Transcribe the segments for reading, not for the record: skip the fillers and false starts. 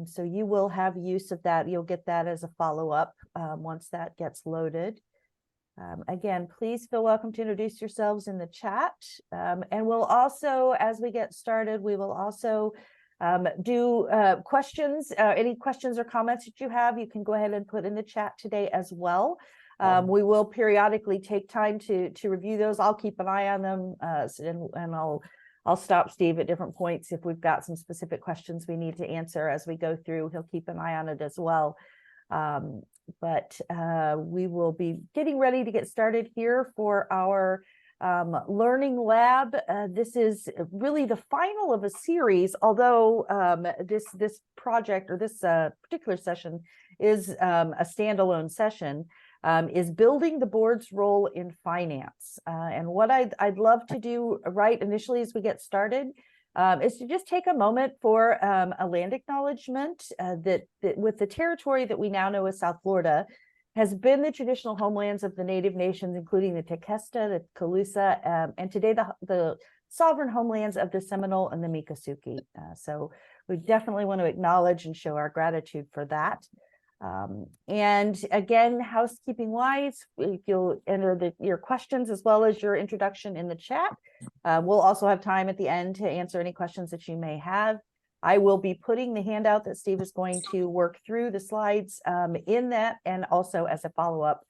So you will have use of that. You'll get that as a follow-up once that gets loaded. Again, please feel welcome to introduce yourselves in the chat. And we'll also, as we get started, we will also do questions. Any questions or comments that you have, you can go ahead and put in the chat today as well. We will periodically take time to review those. I'll keep an eye on them, and I'll stop Steve at different points if we've got some specific questions we need to answer as we go through. He'll keep an eye on it as well. But we will be getting ready to get started here for our learning lab. This is really the final of a series, although this project or this particular session is a standalone session, is building the board's role in finance. And what I'd love to do right initially as we get started is to just take a moment for a land acknowledgement that with the territory that we now know as South Florida has been the traditional homelands of the native nations, including the Tequesta, the Calusa, and today the sovereign homelands of the Seminole and the Miccosukee. So we definitely want to acknowledge and show our gratitude for that. And again, housekeeping wise, if you'll enter your questions as well as your introduction in the chat, we'll also have time at the end to answer any questions that you may have. I will be putting the handout that Steve is going to work through the slides in that, and also as a follow-up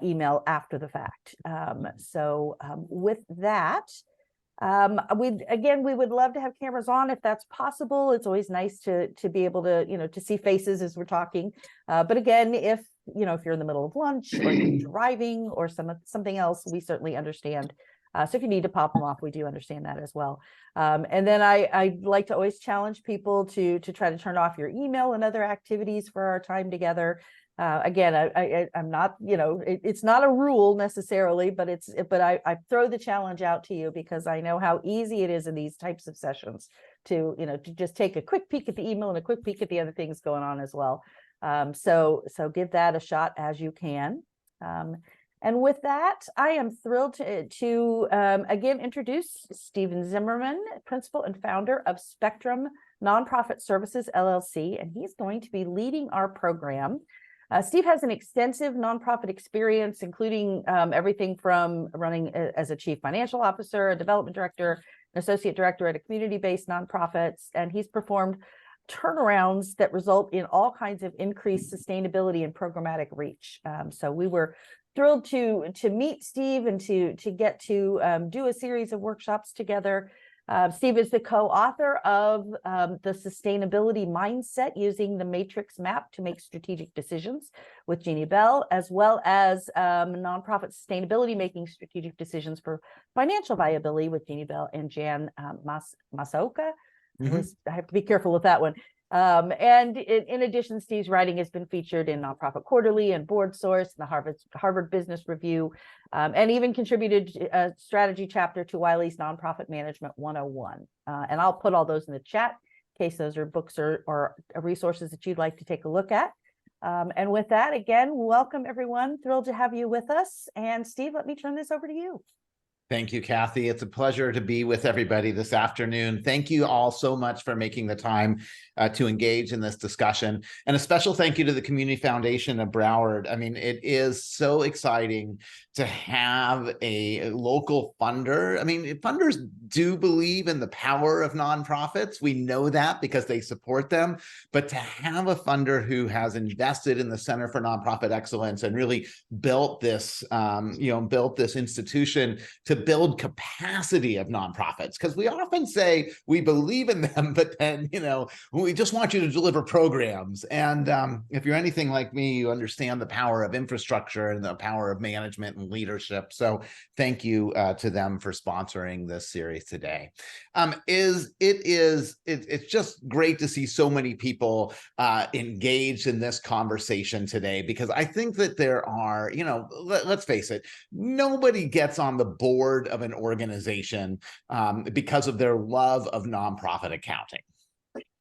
email after the fact. With that, we would love to have cameras on if that's possible. It's always nice to be able to, to see faces as we're talking. But again, if you're in the middle of lunch or you're driving or something else, we certainly understand. So if you need to pop them off, we do understand that as well. And then I like to always challenge people to try to turn off your email and other activities for our time together. Again, I'm not, it's not a rule necessarily, but I throw the challenge out to you because I know how easy it is in these types of sessions to just take a quick peek at the email and a quick peek at the other things going on as well. So give that a shot as you can. And with that, I am thrilled to again introduce Stephen Zimmerman, principal and founder of Spectrum Nonprofit Services, LLC, and he's going to be leading our program. Steve has an extensive nonprofit experience, including everything from running as a chief financial officer, a development director, an associate director at a community-based nonprofits, and he's performed turnarounds that result in all kinds of increased sustainability and programmatic reach. So we were thrilled to meet Steve and to get to do a series of workshops together. Steve is the co-author of the Sustainability Mindset, using the Matrix Map to make strategic decisions with Jeannie Bell, as well as Nonprofit Sustainability, making strategic decisions for financial viability with Jeannie Bell and Jan Masaoka. I have to be careful with that one. And in addition, Steve's writing has been featured in Nonprofit Quarterly and Board Source and the Harvard Business Review, and even contributed a strategy chapter to Wiley's Nonprofit Management 101. And I'll put all those in the chat in case those are books or resources that you'd like to take a look at. And with that, again, welcome everyone. Thrilled to have you with us. And Steve, let me turn this over to you. Thank you, Kathy. It's a pleasure to be with everybody this afternoon. Thank you all so much for making the time to engage in this discussion. And a special thank you to the Community Foundation of Broward. I mean, it is so exciting to have a local funder. I mean, funders do believe in the power of nonprofits. We know that because they support them. But to have a funder who has invested in the Center for Nonprofit Excellence and really built this, built this institution to build capacity of nonprofits, because we often say we believe in them, but then, we just want you to deliver programs. And if you're anything like me, you understand the power of infrastructure and the power of management and leadership. So thank you to them for sponsoring this series today. It's just great to see so many people engaged in this conversation today, because I think that there are, let's face it, nobody gets on the board of an organization because of their love of nonprofit accounting.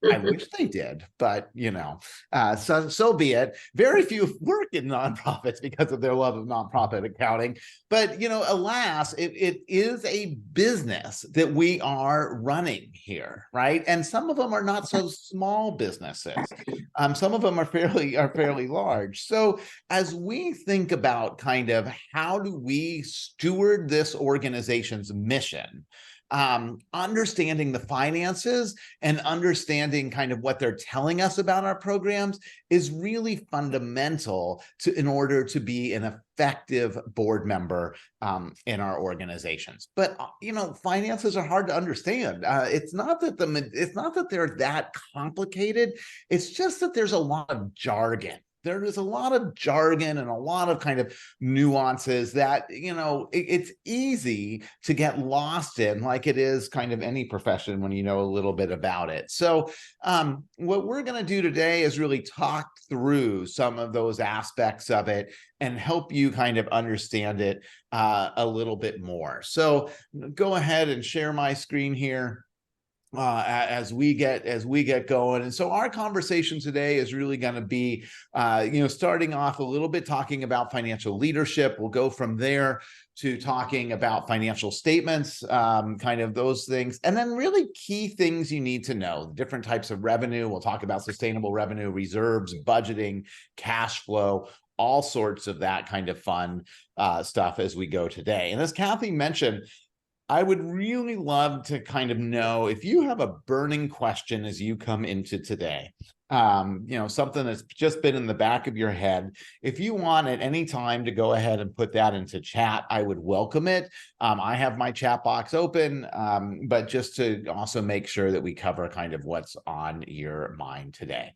I wish they did, but so be it. Very few work in nonprofits because of their love of nonprofit accounting. But alas, it is a business that we are running here, right? And some of them are not so small businesses. Some of them are fairly large. So as we think about kind of how do we steward this organization's mission, understanding the finances and understanding kind of what they're telling us about our programs is really fundamental in order to be an effective board member in our organizations. But finances are hard to understand. It's not that they're that complicated. It's just that there's a lot of jargon. There is a lot of jargon and a lot of kind of nuances that, it's easy to get lost in, like it is kind of any profession when you know a little bit about it. So what we're going to do today is really talk through some of those aspects of it and help you kind of understand it a little bit more. So go ahead and share my screen here as we get going. And so our conversation today is really going to be starting off a little bit talking about financial leadership. We'll go from there to talking about financial statements, kind of those things, and then really key things you need to know, different types of revenue. We'll talk about sustainable revenue, reserves, budgeting, cash flow, all sorts of that kind of fun stuff as we go today. And as Kathy mentioned, I would really love to kind of know if you have a burning question as you come into today, something that's just been in the back of your head. If you want at any time to go ahead and put that into chat, I would welcome it. I have my chat box open, but just to also make sure that we cover kind of what's on your mind today.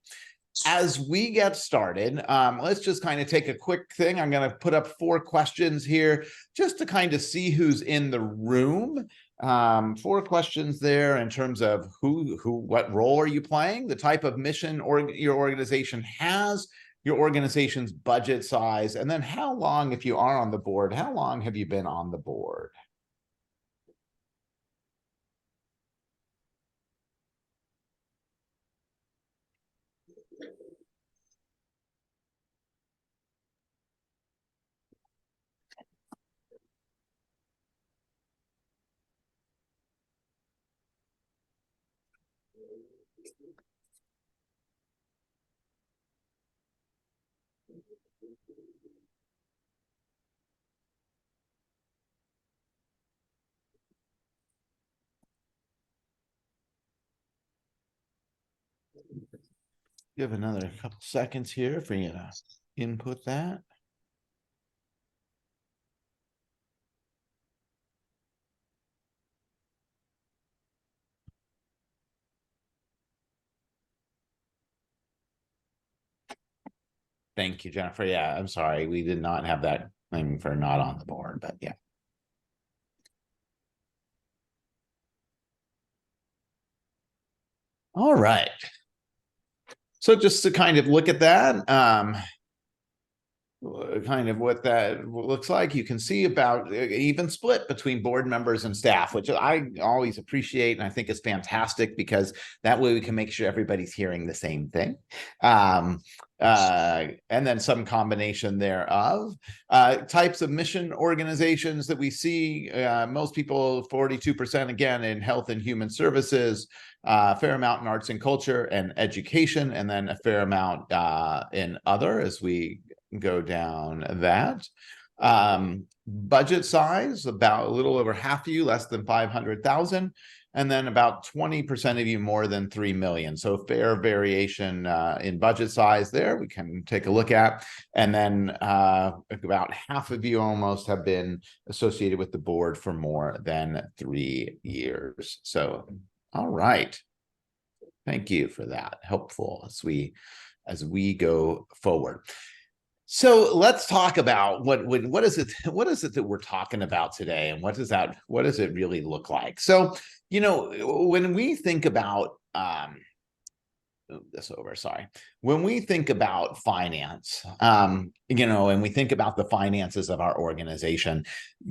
As we get started, let's just kind of take a quick thing. I'm going to put up 4 questions here just to kind of see who's in the room. 4 questions there in terms of what role are you playing, the type of mission your organization has, your organization's budget size, and then how long, if you are on the board, how long have you been on the board? Give another couple seconds here for you to input that. Thank you, Jennifer. Yeah, I'm sorry. We did not have that thing for not on the board, but yeah. All right. So just to kind of look at that, kind of what that looks like, you can see about even split between board members and staff, which I always appreciate, and I think is fantastic because that way we can make sure everybody's hearing the same thing. And then some combination thereof. Types of mission organizations that we see, most people, 42% again in health and human services, a fair amount in arts and culture and education, and then a fair amount in other as we go down that. Budget size, about a little over half of you, less than 500,000, and then about 20% of you more than 3 million. So fair variation in budget size there we can take a look at. And then about half of you almost have been associated with the board for more than 3 years. So, all right. Thank you for that. Helpful as we go forward. So let's talk about what is it that we're talking about today, and what does it really look like? So, when we think about move this over, sorry. When we think about finance, and we think about the finances of our organization,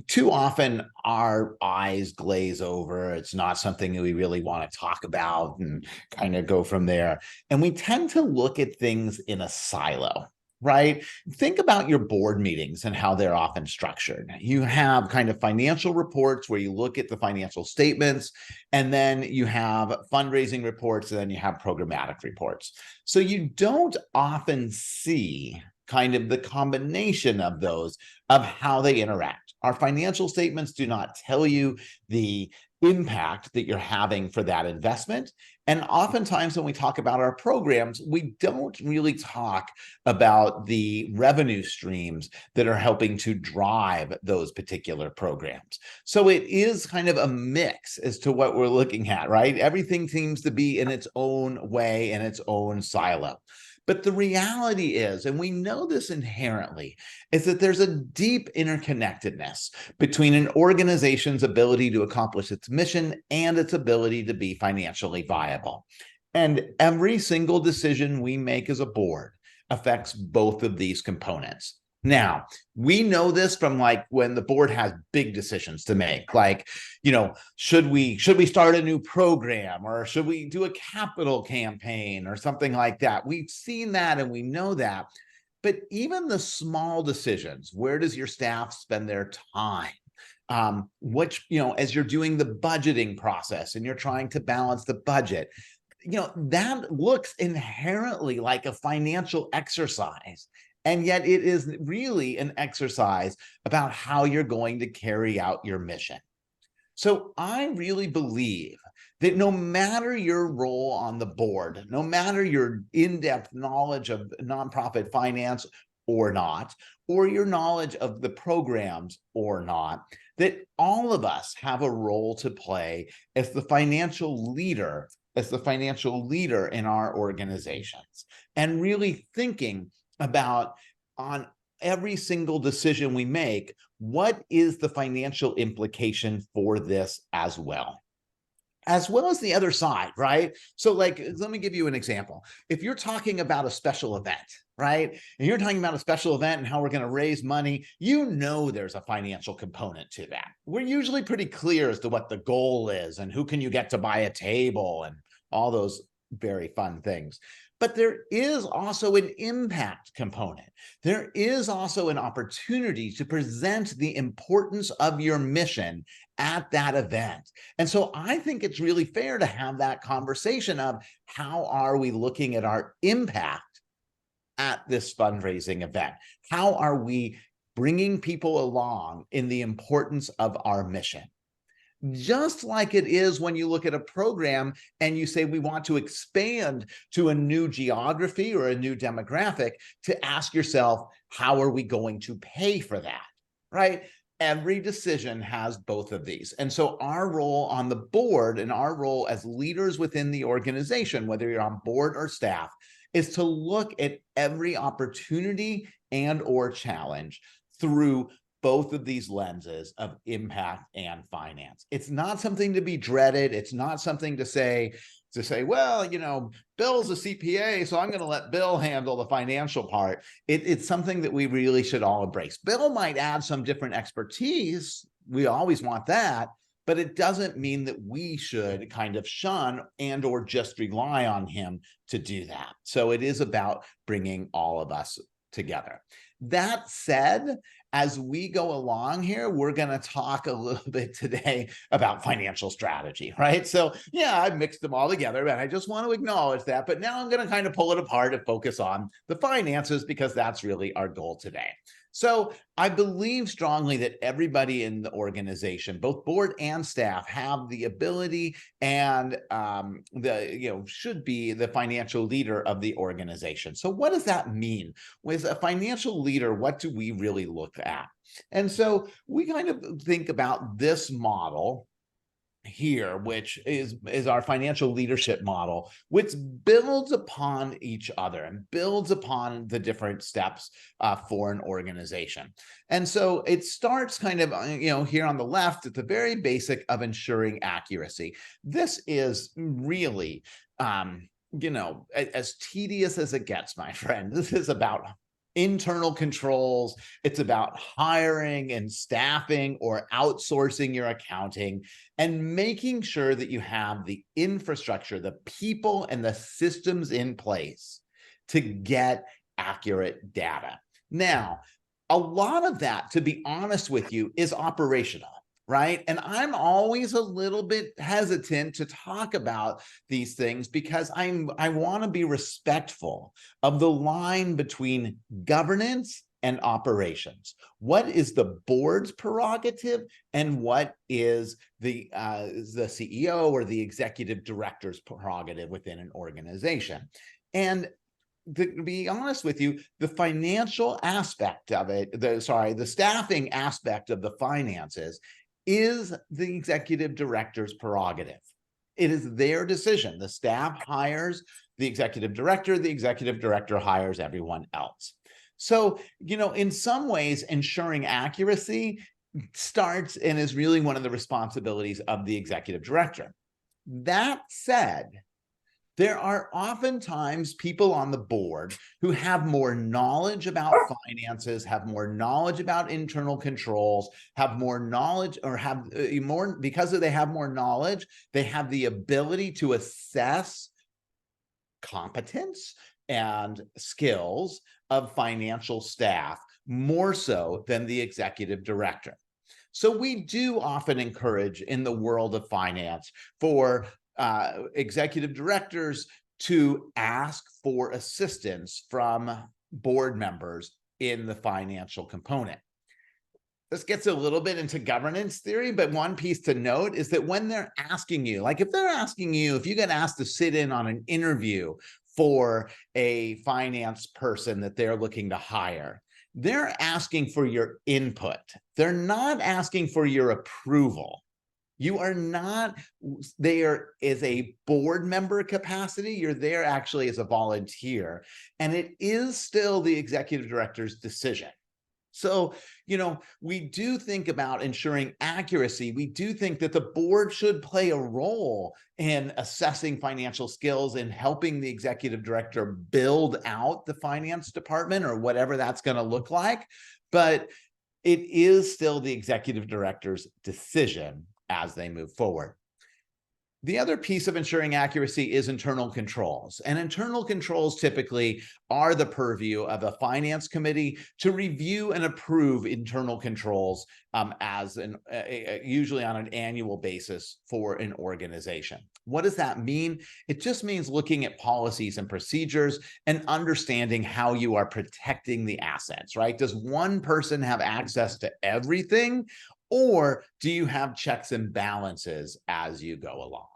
too often our eyes glaze over. It's not something that we really want to talk about and kind of go from there. And we tend to look at things in a silo. Right? Think about your board meetings and how they're often structured. You have kind of financial reports where you look at the financial statements, and then you have fundraising reports, and then you have programmatic reports. So you don't often see kind of the combination of those, of how they interact. Our financial statements do not tell you the impact that you're having for that investment. And oftentimes when we talk about our programs, we don't really talk about the revenue streams that are helping to drive those particular programs. So it is kind of a mix as to what we're looking at, right? Everything seems to be in its own way, in its own silo. But the reality is, and we know this inherently, is that there's a deep interconnectedness between an organization's ability to accomplish its mission and its ability to be financially viable. And every single decision we make as a board affects both of these components. Now, we know this from like when the board has big decisions to make, like, should we start a new program, or should we do a capital campaign or something like that? We've seen that and we know that. But even the small decisions, where does your staff spend their time? As you're doing the budgeting process and you're trying to balance the budget, that looks inherently like a financial exercise. And yet it is really an exercise about how you're going to carry out your mission. So I really believe that no matter your role on the board, no matter your in-depth knowledge of nonprofit finance or not, or your knowledge of the programs or not, that all of us have a role to play as the financial leader in our organizations, and really thinking about, on every single decision we make, what is the financial implication for this as well as the other side, right? So like, let me give you an example. If you're talking about a special event, right? And you're talking about a special event and how we're going to raise money, there's a financial component to that. We're usually pretty clear as to what the goal is and who can you get to buy a table and all those very fun things. But there is also an impact component. There is also an opportunity to present the importance of your mission at that event. And so I think it's really fair to have that conversation of, how are we looking at our impact at this fundraising event? How are we bringing people along in the importance of our mission? Just like it is when you look at a program and you say we want to expand to a new geography or a new demographic, to ask yourself, how are we going to pay for that, right? Every decision has both of these. And so our role on the board and our role as leaders within the organization, whether you're on board or staff, is to look at every opportunity and or challenge through both of these lenses of impact and finance. It's not something to be dreaded. It's not something to say, well, Bill's a CPA, so I'm going to let Bill handle the financial part. It's something that we really should all embrace. Bill might add some different expertise. We always want that, but it doesn't mean that we should kind of shun and or just rely on him to do that. So it is about bringing all of us together. That said, as we go along here, we're going to talk a little bit today about financial strategy, right? So yeah, I've mixed them all together, and I just want to acknowledge that. But now I'm going to kind of pull it apart and focus on the finances, because that's really our goal today. So I believe strongly that everybody in the organization, both board and staff, have the ability and should be the financial leader of the organization. So what does that mean? With a financial leader, what do we really look at? And so we kind of think about this model here, which is our financial leadership model, which builds upon each other and builds upon the different steps for an organization. And so it starts kind of, here on the left at the very basic of ensuring accuracy. This is really as tedious as it gets, my friend. This is about internal controls. It's about hiring and staffing or outsourcing your accounting and making sure that you have the infrastructure, the people, and the systems in place to get accurate data. Now, a lot of that, to be honest with you, is operational. Right. And I'm always a little bit hesitant to talk about these things because I want to be respectful of the line between governance and operations. What is the board's prerogative and what is the CEO or the executive director's prerogative within an organization? And to be honest with you, the financial aspect of it, the staffing aspect of the finances is the executive director's prerogative. It is their decision. The staff hires the executive director hires everyone else. So, in some ways, ensuring accuracy starts and is really one of the responsibilities of the executive director. That said, there are oftentimes people on the board who have more knowledge about finances, have more knowledge about internal controls, have more knowledge, or have more, because they have more knowledge, they have the ability to assess competence and skills of financial staff more so than the executive director. So we do often encourage in the world of finance for executive directors to ask for assistance from board members in the financial component. This gets a little bit into governance theory, but one piece to note is that when they're asking you, like if you get asked to sit in on an interview for a finance person that they're looking to hire, they're asking for your input. They're not asking for your approval. You are not there as a board member capacity. You're there actually as a volunteer, and it is still the executive director's decision. So, we do think about ensuring accuracy. We do think that the board should play a role in assessing financial skills and helping the executive director build out the finance department or whatever that's going to look like. But it is still the executive director's decision as they move forward. The other piece of ensuring accuracy is internal controls. And internal controls typically are the purview of a finance committee to review and approve internal controls usually on an annual basis for an organization. What does that mean? It just means looking at policies and procedures and understanding how you are protecting the assets, right? Does one person have access to everything? Or do you have checks and balances as you go along?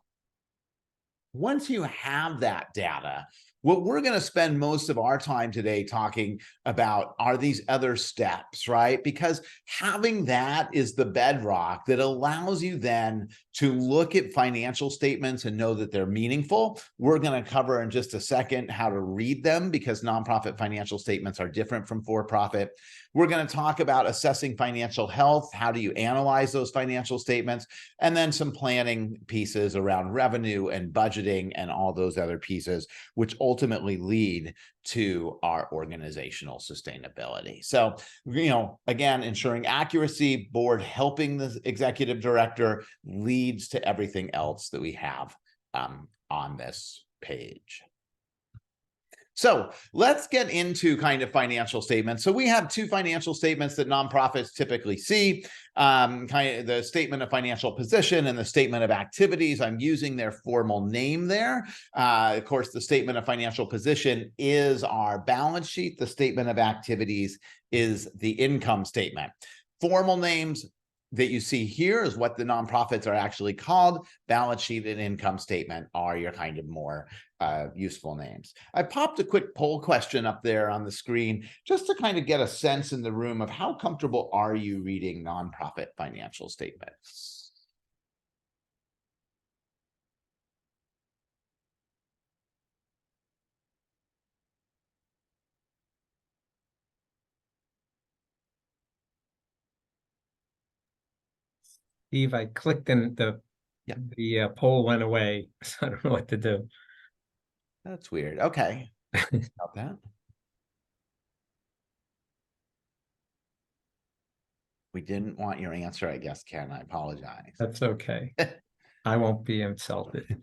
Once you have that data, what we're going to spend most of our time today talking about are these other steps, right? Because having that is the bedrock that allows you then to look at financial statements and know that they're meaningful. We're going to cover in just a second how to read them because nonprofit financial statements are different from for-profit. We're going to talk about assessing financial health. How do you analyze those financial statements? And then some planning pieces around revenue and budgeting and all those other pieces, which ultimately lead to our organizational sustainability. So, again, ensuring accuracy, board helping the executive director leads to everything else that we have on this page. So let's get into kind of financial statements. So we have two financial statements that nonprofits typically see, kind of the statement of financial position and the statement of activities. I'm using their formal name there. Of course, the statement of financial position is our balance sheet. The statement of activities is the income statement. Formal names that you see here is what the nonprofits are actually called. Balance sheet and income statement are your kind of more useful names. I popped a quick poll question up there on the screen just to kind of get a sense in the room of how comfortable are you reading nonprofit financial statements? Steve, I clicked in the poll went away, so I don't know what to do. That's weird. Okay. About that. We didn't want your answer, I guess, Ken. I apologize. That's okay. I won't be insulted.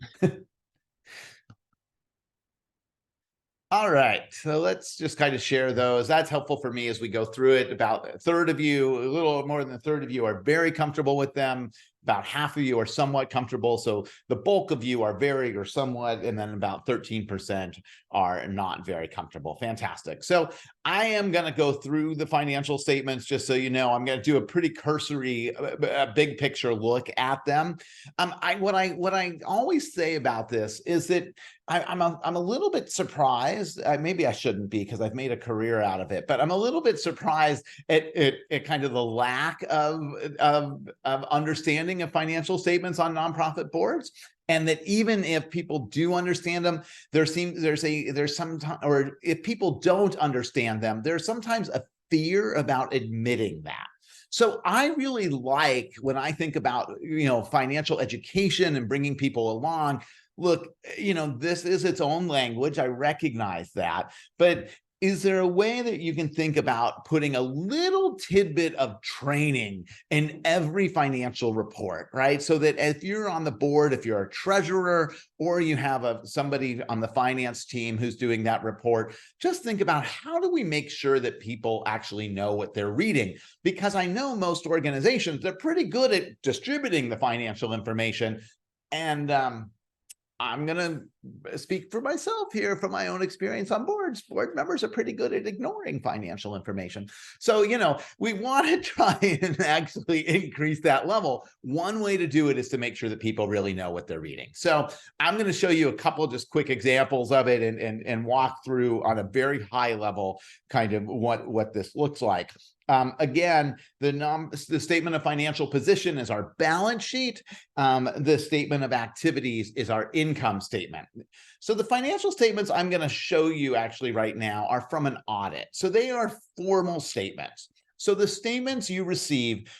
All right, so let's just kind of share those. That's helpful for me as we go through it. About a third of you, a little more than a third of you are very comfortable with them. About half of you are somewhat comfortable. So the bulk of you are very or somewhat, and then about 13% are not very comfortable. Fantastic. So I am going to go through the financial statements just so you know. I'm going to do a pretty cursory, big picture look at them. What I always say about this is that I'm a little bit surprised. Maybe I shouldn't be because I've made a career out of it, but I'm a little bit surprised at kind of the lack of understanding of financial statements on nonprofit boards. And that even if people do understand them, there's some, or if people don't understand them, there's sometimes a fear about admitting that. So I really like, when I think about, financial education and bringing people along, look, this is its own language. I recognize that, but is there a way that you can think about putting a little tidbit of training in every financial report, right? So that if you're on the board, if you're a treasurer, or you have somebody on the finance team who's doing that report, just think about, how do we make sure that people actually know what they're reading? Because I know most organizations, they're pretty good at distributing the financial information. And I'm going to speak for myself here from my own experience on boards. Board members are pretty good at ignoring financial information. So, we want to try and actually increase that level. One way to do it is to make sure that people really know what they're reading. So I'm going to show you a couple just quick examples of it and walk through on a very high level kind of what this looks like. Again, the statement of financial position is our balance sheet. The statement of activities is our income statement. So the financial statements I'm going to show you actually right now are from an audit. So they are formal statements. So the statements you receive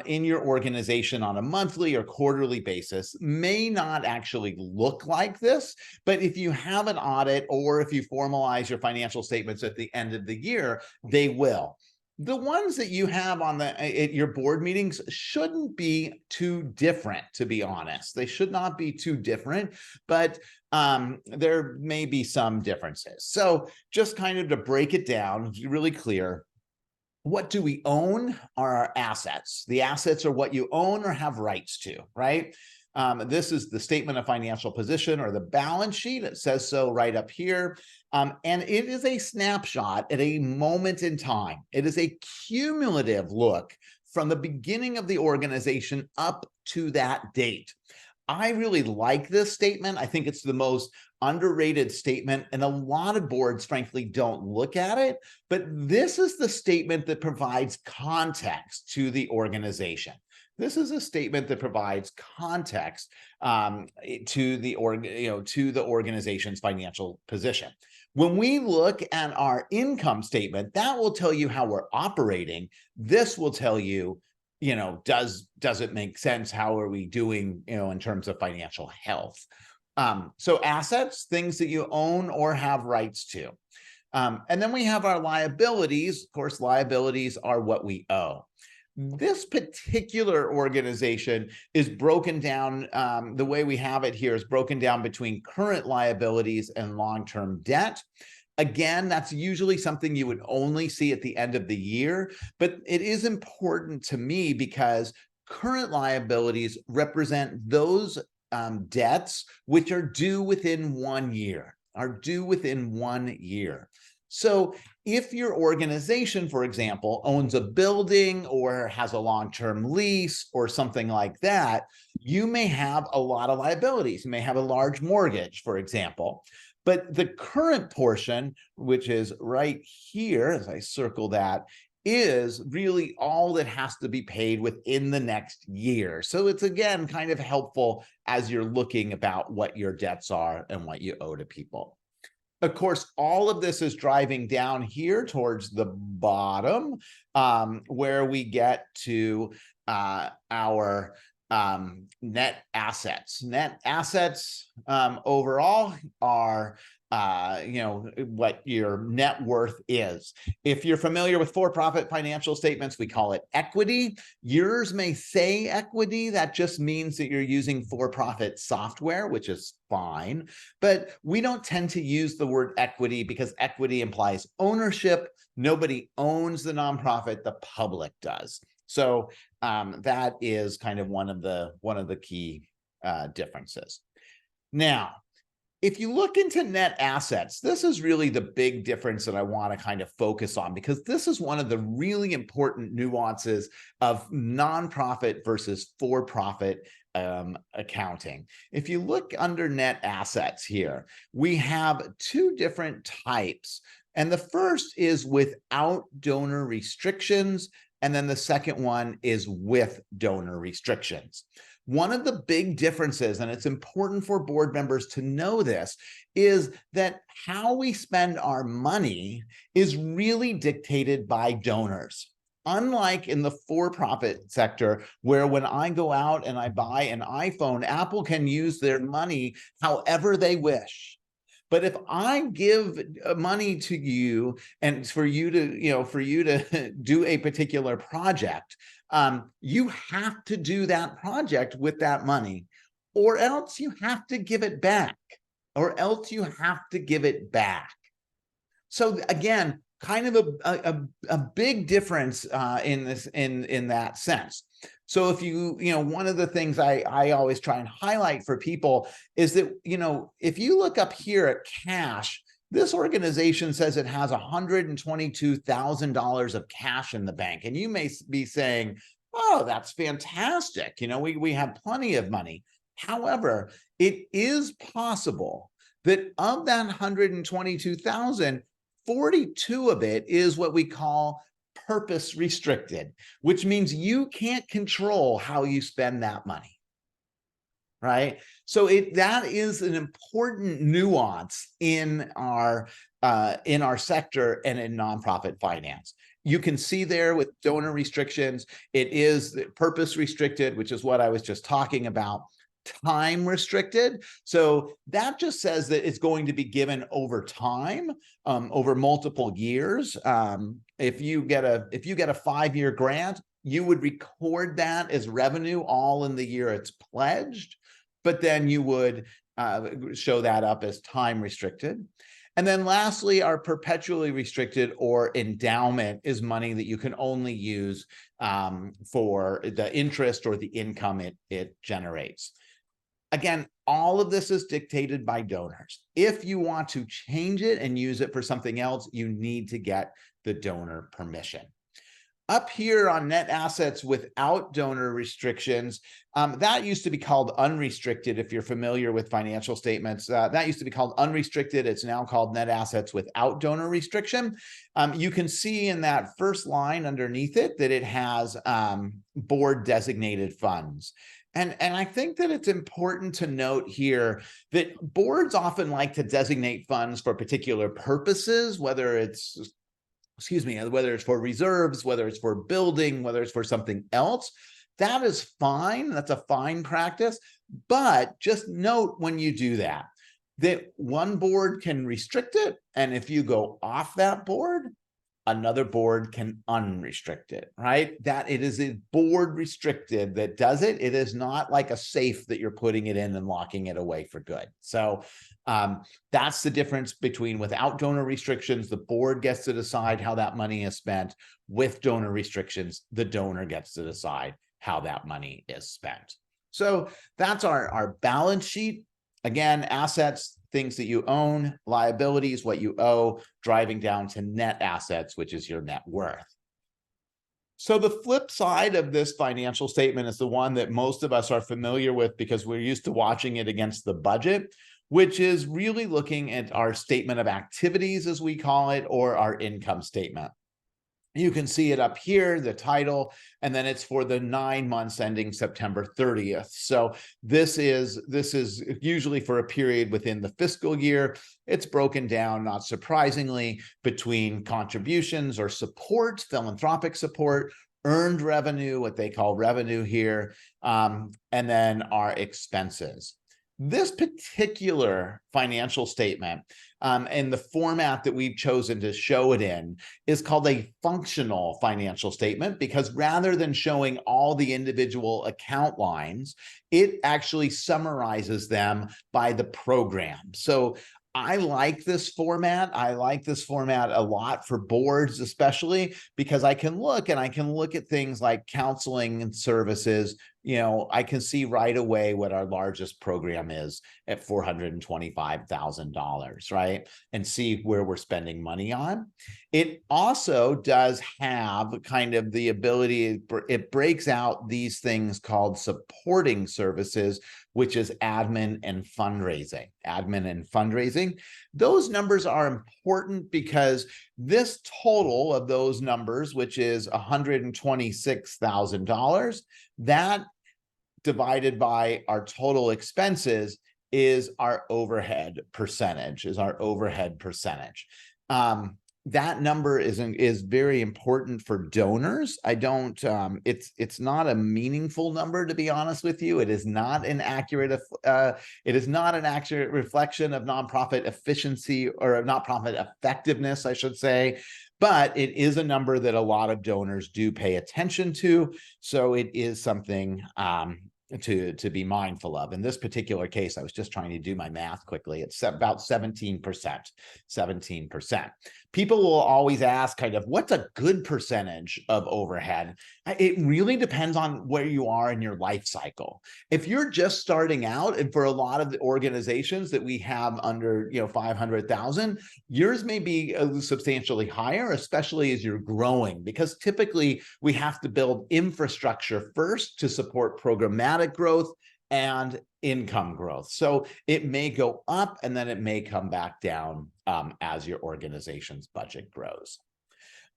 in your organization on a monthly or quarterly basis may not actually look like this, but if you have an audit or if you formalize your financial statements at the end of the year, they will. The ones that you have at your board meetings shouldn't be too different, to be honest. They should not be too different, but there may be some differences. So just kind of to break it down, really clear, what do we own are our assets. The assets are what you own or have rights to, right? This is the statement of financial position, or the balance sheet. It says so right up here. And it is a snapshot at a moment in time. It is a cumulative look from the beginning of the organization up to that date. I really like this statement. I think it's the most underrated statement, and a lot of boards, frankly, don't look at it. But this is the statement that provides context to the organization. This is a statement that provides context to the organization's financial position. When we look at our income statement, that will tell you how we're operating. This will tell you, does it make sense? How are we doing, in terms of financial health? So assets, things that you own or have rights to. And then we have our liabilities. Of course, liabilities are what we owe. This particular organization is broken down, the way we have it here is broken down between current liabilities and long-term debt. Again, that's usually something you would only see at the end of the year, but it is important to me because current liabilities represent those debts which are due within 1 year, So if your organization, for example, owns a building or has a long-term lease or something like that, you may have a lot of liabilities. You may have a large mortgage, for example. But the current portion, which is right here, as I circle that, is really all that has to be paid within the next year. So it's, again, kind of helpful as you're looking about what your debts are and what you owe to people. Of course, all of this is driving down here towards the bottom, where we get to our net assets. Net assets overall are what your net worth is. If you're familiar with for-profit financial statements, we call it equity. Yours may say equity. That just means that you're using for-profit software, which is fine. But we don't tend to use the word equity because equity implies ownership. Nobody owns the nonprofit, the public does. So that is kind of one of the key differences. Now, if you look into net assets, this is really the big difference that I want to kind of focus on, because this is one of the really important nuances of nonprofit versus for-profit accounting. If you look under net assets here, we have two different types. And the first is without donor restrictions. And then the second one is with donor restrictions. One of the big differences, and it's important for board members to know this, is that how we spend our money is really dictated by donors. Unlike in the for-profit sector, where when I go out and I buy an iPhone, Apple can use their money however they wish. But if I give money to you and for you to do a particular project, you have to do that project with that money, or else you have to give it back, So again, kind of a big difference in that sense. So if one of the things I always try and highlight for people is that, if you look up here at cash, this organization says it has $122,000 of cash in the bank. And you may be saying, oh, that's fantastic. We have plenty of money. However, it is possible that of that 122,000, 42 of it is what we call purpose restricted, which means you can't control how you spend that money, right? So that is an important nuance in our sector and in nonprofit finance. You can see there with donor restrictions, it is purpose restricted, which is what I was just talking about. Time restricted. So that just says that it's going to be given over time, over multiple years. If you get a 5-year grant, you would record that as revenue all in the year it's pledged, but then you would show that up as time restricted. And then lastly, our perpetually restricted or endowment is money that you can only use for the interest or the income it generates. Again, all of this is dictated by donors. If you want to change it and use it for something else, you need to get the donor permission. Up here on net assets without donor restrictions, that used to be called unrestricted. If you're familiar with financial statements, that used to be called unrestricted. It's now called net assets without donor restriction. You can see in that first line underneath it that it has board designated funds. And I think that it's important to note here that boards often like to designate funds for particular purposes, whether it's for reserves, whether it's for building, whether it's for something else. That is fine. That's a fine practice. But just note when you do that one board can restrict it. And if you go off that board, another board can unrestrict it, right? That it is a board restricted that does it. It is not like a safe that you're putting it in and locking it away for good. So that's the difference between without donor restrictions, the board gets to decide how that money is spent. With donor restrictions, the donor gets to decide how that money is spent. So that's our balance sheet. Again, assets, things that you own, liabilities, what you owe, driving down to net assets, which is your net worth. So the flip side of this financial statement is the one that most of us are familiar with because we're used to watching it against the budget, which is really looking at our statement of activities, as we call it, or our income statement. You can see it up here, the title, and then it's for the 9 months ending September 30th. So this is usually for a period within the fiscal year. It's broken down, not surprisingly, between contributions or support, philanthropic support, earned revenue, what they call revenue here, and then our expenses. This particular financial statement, and the format that we've chosen to show it in, is called a functional financial statement, because rather than showing all the individual account lines, it actually summarizes them by the program. So I like this format. I like this format a lot for boards, especially because I can look at things like counseling and services. You know, I can see right away what our largest program is at $425,000, right? And see where we're spending money on. It also does have kind of the ability, it breaks out these things called supporting services, which is admin and fundraising. Admin and fundraising. Those numbers are important because this total of those numbers, which is $126,000, that divided by our total expenses is our overhead percentage, that number is very important for donors. I don't, it's not a meaningful number, to be honest with you. It is not an accurate, reflection of nonprofit efficiency or nonprofit effectiveness, I should say. But it is a number that a lot of donors do pay attention to. So it is something to be mindful of. In this particular case, I was just trying to do my math quickly. It's about 17%. People will always ask kind of, what's a good percentage of overhead? It really depends on where you are in your life cycle. If you're just starting out, and for a lot of the organizations that we have under 500,000, yours may be substantially higher, especially as you're growing, because typically we have to build infrastructure first to support programmatic growth and income growth. So it may go up and then it may come back down as your organization's budget grows.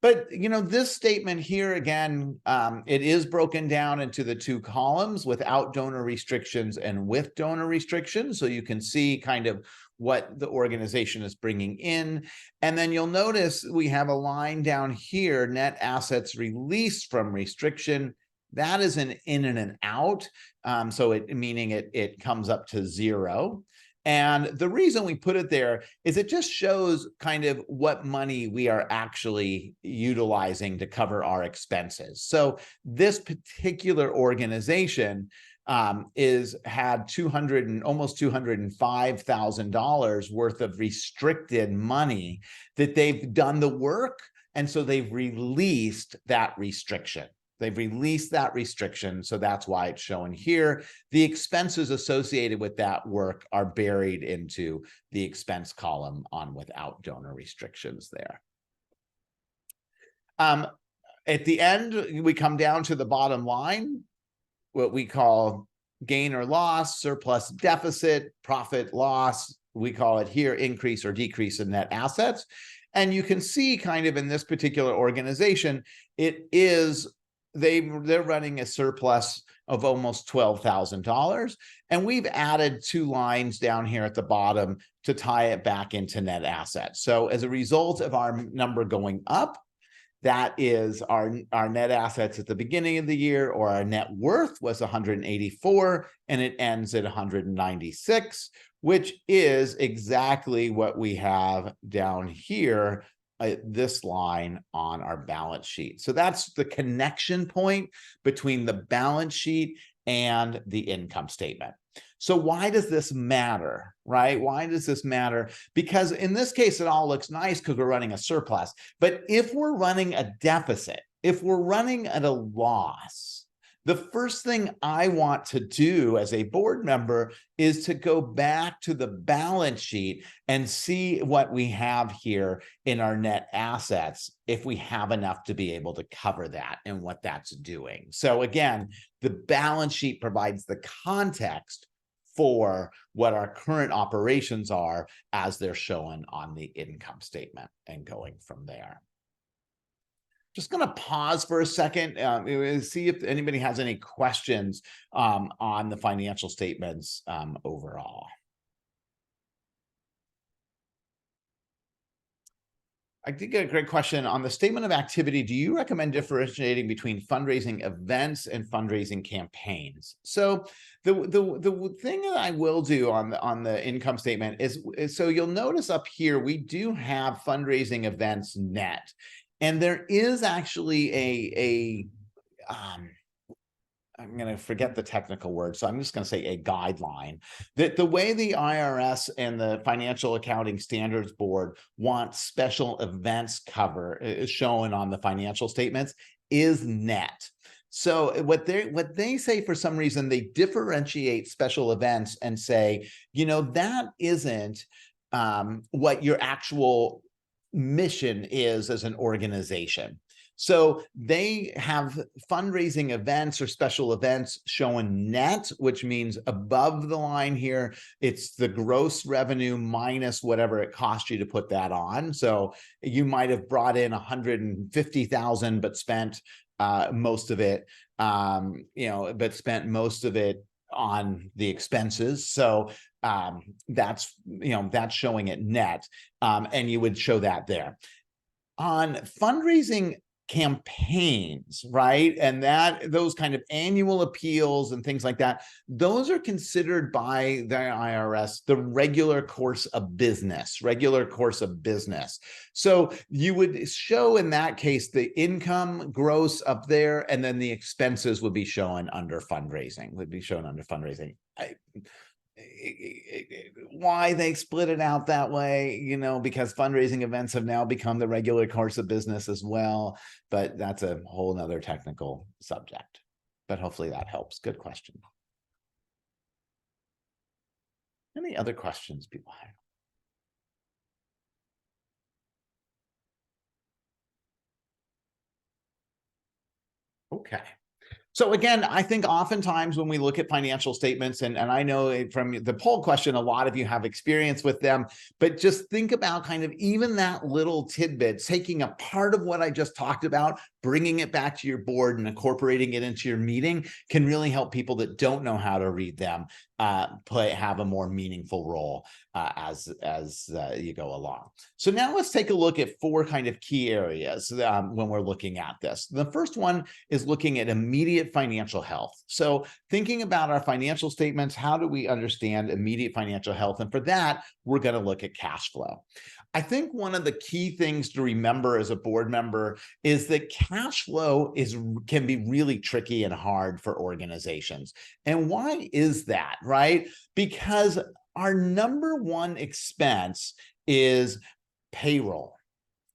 But, this statement here, again, it is broken down into the two columns, without donor restrictions and with donor restrictions. So you can see kind of what the organization is bringing in. And then you'll notice we have a line down here, net assets released from restriction. That is an in and an out. So meaning it comes up to zero. And the reason we put it there is it just shows kind of what money we are actually utilizing to cover our expenses. So this particular organization had almost $205,000 worth of restricted money that they've done the work. And so they've released that restriction. So that's why it's shown here. The expenses associated with that work are buried into the expense column on without donor restrictions there. At the end, we come down to the bottom line, what we call gain or loss, surplus deficit, profit loss. We call it here increase or decrease in net assets. And you can see kind of in this particular organization, they're running a surplus of almost $12,000. And we've added two lines down here at the bottom to tie it back into net assets. So as a result of our number going up, that is our net assets at the beginning of the year, or our net worth was 184 and it ends at 196, which is exactly what we have down here, this line on our balance sheet. So that's the connection point between the balance sheet and the income statement. So why does this matter, right? Why does this matter? Because in this case, it all looks nice because we're running a surplus. But if we're running a deficit, if we're running at a loss, the first thing I want to do as a board member is to go back to the balance sheet and see what we have here in our net assets, if we have enough to be able to cover that and what that's doing. So again, the balance sheet provides the context for what our current operations are as they're shown on the income statement, and going from there. Just going to pause for a second, see if anybody has any questions on the financial statements overall. I did get a great question on the statement of activity. Do you recommend differentiating between fundraising events and fundraising campaigns? So the thing that I will do on the income statement is so you'll notice up here we do have fundraising events net, and there is actually I'm going to forget the technical word, so I'm just going to say a guideline that the way the IRS and the Financial Accounting Standards Board want special events cover is shown on the financial statements is net. So what they say, for some reason, they differentiate special events and say, that isn't what your actual mission is as an organization. So they have fundraising events or special events showing net, which means above the line here, it's the gross revenue minus whatever it cost you to put that on. So you might have brought in 150,000, but spent most of it, spent most of it on the expenses. So that's showing it net, and you would show that there. On fundraising campaigns, right? And those kind of annual appeals and things like that, those are considered by the IRS the regular course of business. So you would show in that case the income gross up there, and then the expenses would be shown under fundraising, why they split it out that way, because fundraising events have now become the regular course of business as well, but that's a whole nother technical subject. But hopefully that helps. Good question. Any other questions people have? Okay. So again, I think oftentimes when we look at financial statements, and I know from the poll question, a lot of you have experience with them, but just think about kind of even that little tidbit, taking a part of what I just talked about, bringing it back to your board and incorporating it into your meeting can really help people that don't know how to read them have a more meaningful role as you go along. So now let's take a look at 4 kind of key areas when we're looking at this. The first one is looking at immediate financial health. So thinking about our financial statements, how do we understand immediate financial health? And for that, we're going to look at cash flow. I think one of the key things to remember as a board member is that cash flow can be really tricky and hard for organizations. And why is that, right? Because our number one expense is payroll.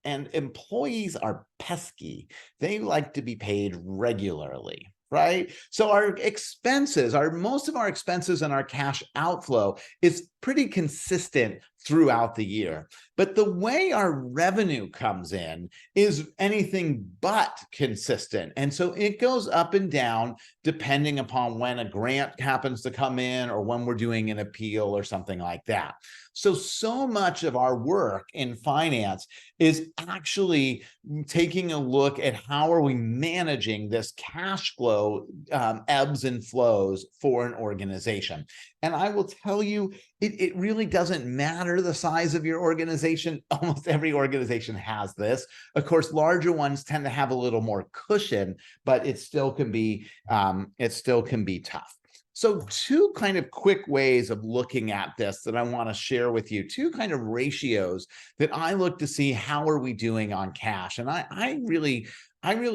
And employees are pesky. They like to be paid regularly, right? So our expenses, most of our expenses and our cash outflow is pretty consistent throughout the year. But the way our revenue comes in is anything but consistent. And so it goes up and down depending upon when a grant happens to come in or when we're doing an appeal or something like that. So much of our work in finance is actually taking a look at how are we managing this cash flow ebbs and flows for an organization. And I will tell you, it really doesn't matter the size of your organization. Almost every organization has this. Of course, larger ones tend to have a little more cushion, but it still can be tough. So 2 kind of quick ways of looking at this that I want to share with you, 2 kind of ratios that I look to see how are we doing on cash. And I really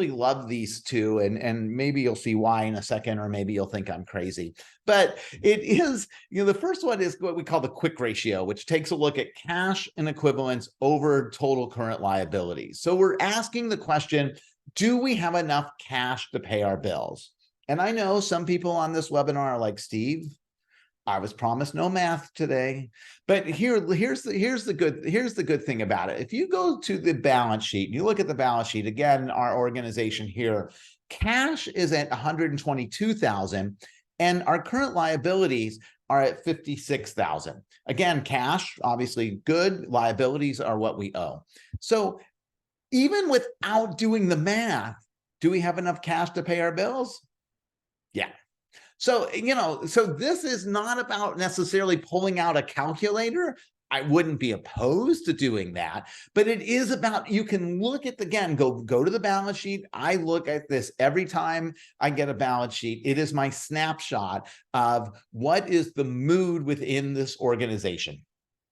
love these 2, and maybe you'll see why in a second, or maybe you'll think I'm crazy. But it is, the first one is what we call the quick ratio, which takes a look at cash and equivalents over total current liabilities. So we're asking the question, do we have enough cash to pay our bills? And I know some people on this webinar are like, Steve, I was promised no math today. But here's the good thing about it. If you go to the balance sheet and you look at the balance sheet, again, our organization here, cash is at 122,000 and our current liabilities are at 56,000. Again, cash, obviously good, liabilities are what we owe. So even without doing the math, do we have enough cash to pay our bills? Yeah. So, so this is not about necessarily pulling out a calculator. I wouldn't be opposed to doing that, but it is about, you can look at, again, go to the balance sheet. I look at this every time I get a balance sheet. It is my snapshot of what is the mood within this organization,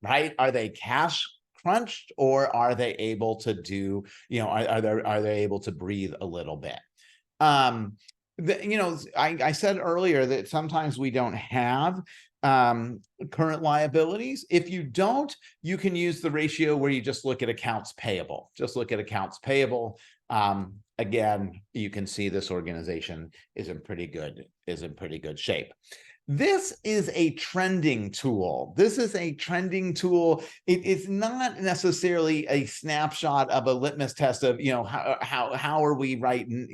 right? Are they cash crunched, or are they able to do, are they able to breathe a little bit? I said earlier that sometimes we don't have current liabilities. If you don't, you can use the ratio where you just look at accounts payable. Just look at accounts payable. Again, you can see this organization is in pretty good shape. This is a trending tool. This is a trending tool. It is not necessarily a snapshot of a litmus test of, how are we writing?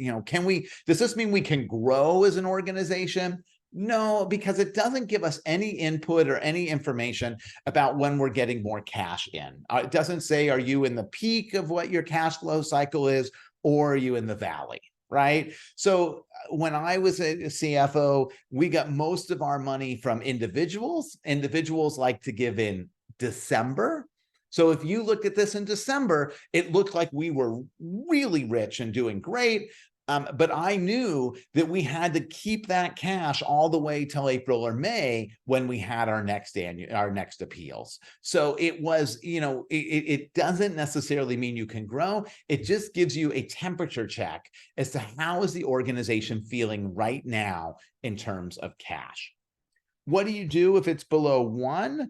Does this mean we can grow as an organization? No, because it doesn't give us any input or any information about when we're getting more cash in. It doesn't say, are you in the peak of what your cash flow cycle is, or are you in the valley? Right. So when I was a CFO, we got most of our money from individuals. Individuals like to give in December. So if you looked at this in December, it looked like we were really rich and doing great. But I knew that we had to keep that cash all the way till April or May when we had our next appeals. So it was, it doesn't necessarily mean you can grow. It just gives you a temperature check as to how is the organization feeling right now in terms of cash. What do you do if it's below 1?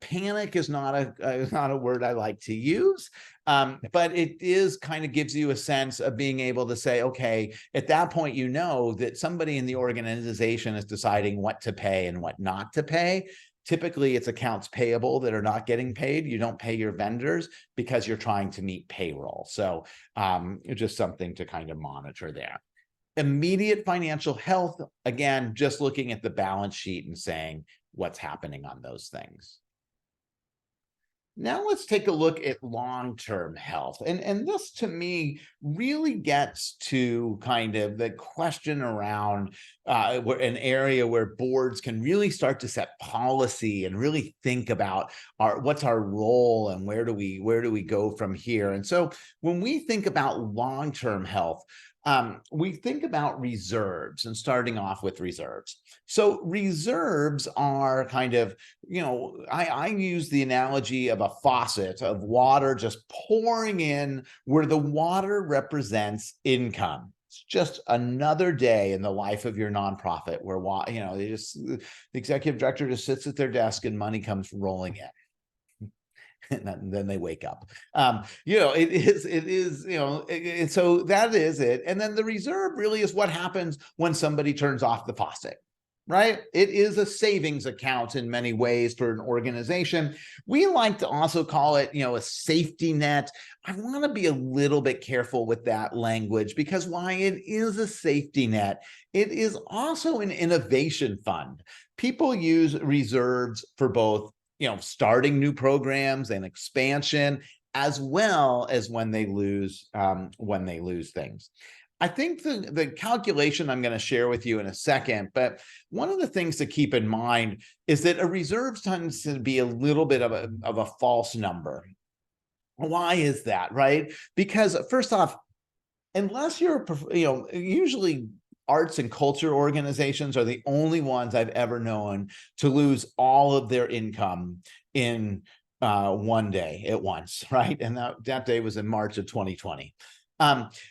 Panic is not a word I like to use, but it is kind of gives you a sense of being able to say, okay, at that point, that somebody in the organization is deciding what to pay and what not to pay. Typically, it's accounts payable that are not getting paid. You don't pay your vendors because you're trying to meet payroll. So just something to kind of monitor there. Immediate financial health, again, just looking at the balance sheet and saying what's happening on those things. Now let's take a look at long-term health. And this to me really gets to kind of the question around an area where boards can really start to set policy and really think about what's our role and where do we go from here. And so when we think about long-term health, we think about reserves, and starting off with reserves. So reserves are kind of, I use the analogy of a faucet of water just pouring in, where the water represents income. It's just another day in the life of your nonprofit where, the executive director just sits at their desk and money comes rolling in. And then they wake up. It is, so that is it. And then the reserve really is what happens when somebody turns off the faucet, right? It is a savings account in many ways for an organization. We like to also call it, a safety net. I want to be a little bit careful with that language, because while it is a safety net, it is also an innovation fund. People use reserves for both starting new programs and expansion, as well as when they lose things. I think the calculation I'm going to share with you in a second, but one of the things to keep in mind is that a reserve tends to be a little bit of a false number. Why is that, right? Because first off, unless you're, usually arts and culture organizations are the only ones I've ever known to lose all of their income in one day at once, right? And that day was in March of 2020.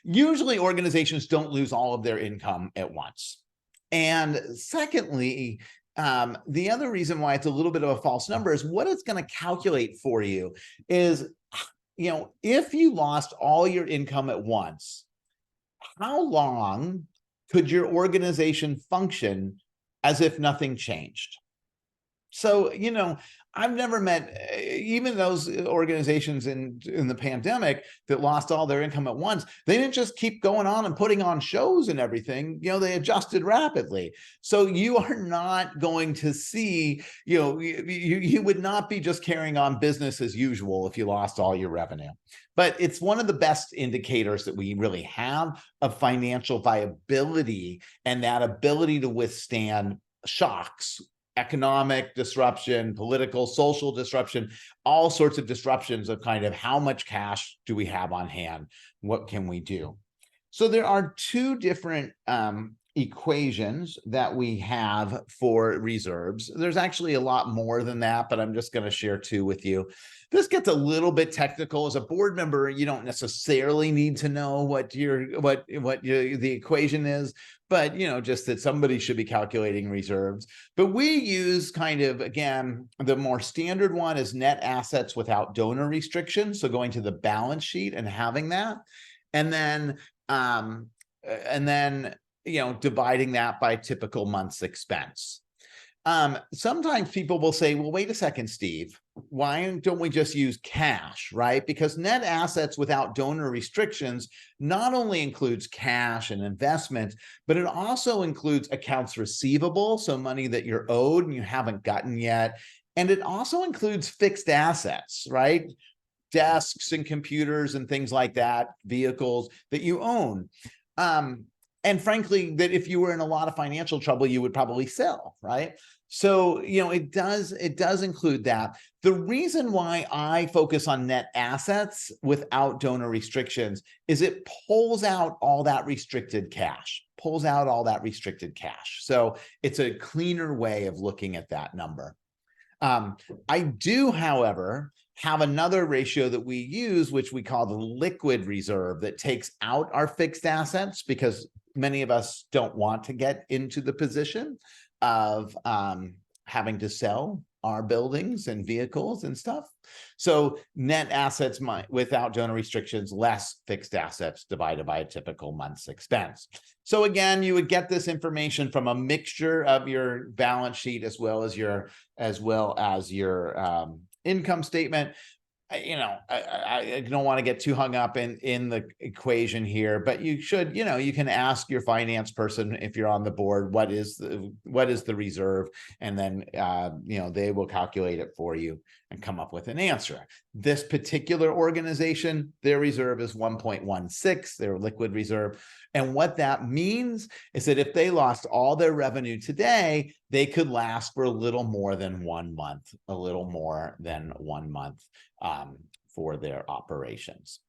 Usually organizations don't lose all of their income at once. And secondly, the other reason why it's a little bit of a false number is what it's going to calculate for you is, if you lost all your income at once, how long could your organization function as if nothing changed? So, I've never met even those organizations in the pandemic that lost all their income at once. They didn't just keep going on and putting on shows and everything. They adjusted rapidly. So you are not going to see, you would not be just carrying on business as usual if you lost all your revenue. But it's one of the best indicators that we really have of financial viability and that ability to withstand shocks economic disruption, political, social disruption, all sorts of disruptions of kind of how much cash do we have on hand? What can we do? So there are two different equations that we have for reserves. There's actually a lot more than that, but I'm just going to share two with you. This gets a little bit technical. As a board member, you don't necessarily need to know what the equation is, but just that somebody should be calculating reserves. But we use kind of, again, the more standard one is net assets without donor restrictions. So going to the balance sheet and having that, and then dividing that by typical month's expense. Sometimes people will say, well, wait a second, Steve, why don't we just use cash, right? Because net assets without donor restrictions not only includes cash and investment, but it also includes accounts receivable, so money that you're owed and you haven't gotten yet. And it also includes fixed assets, right? Desks and computers and things like that, vehicles that you own. And frankly, that if you were in a lot of financial trouble, you would probably sell, right? So, it does include that. The reason why I focus on net assets without donor restrictions is it pulls out all that restricted cash, So it's a cleaner way of looking at that number. I do, however, have another ratio that we use, which we call the liquid reserve, that takes out our fixed assets because many of us don't want to get into the position of having to sell our buildings and vehicles and stuff. So net assets without donor restrictions, less fixed assets divided by a typical month's expense. So again, you would get this information from a mixture of your balance sheet as well as your income statement. I don't want to get too hung up in the equation here, but you should, you can ask your finance person if you're on the board, what is the reserve, and then they will calculate it for you and come up with an answer. This particular organization, their reserve is 1.16, their liquid reserve. And what that means is that if they lost all their revenue today, they could last for a little more than 1 month, for their operations.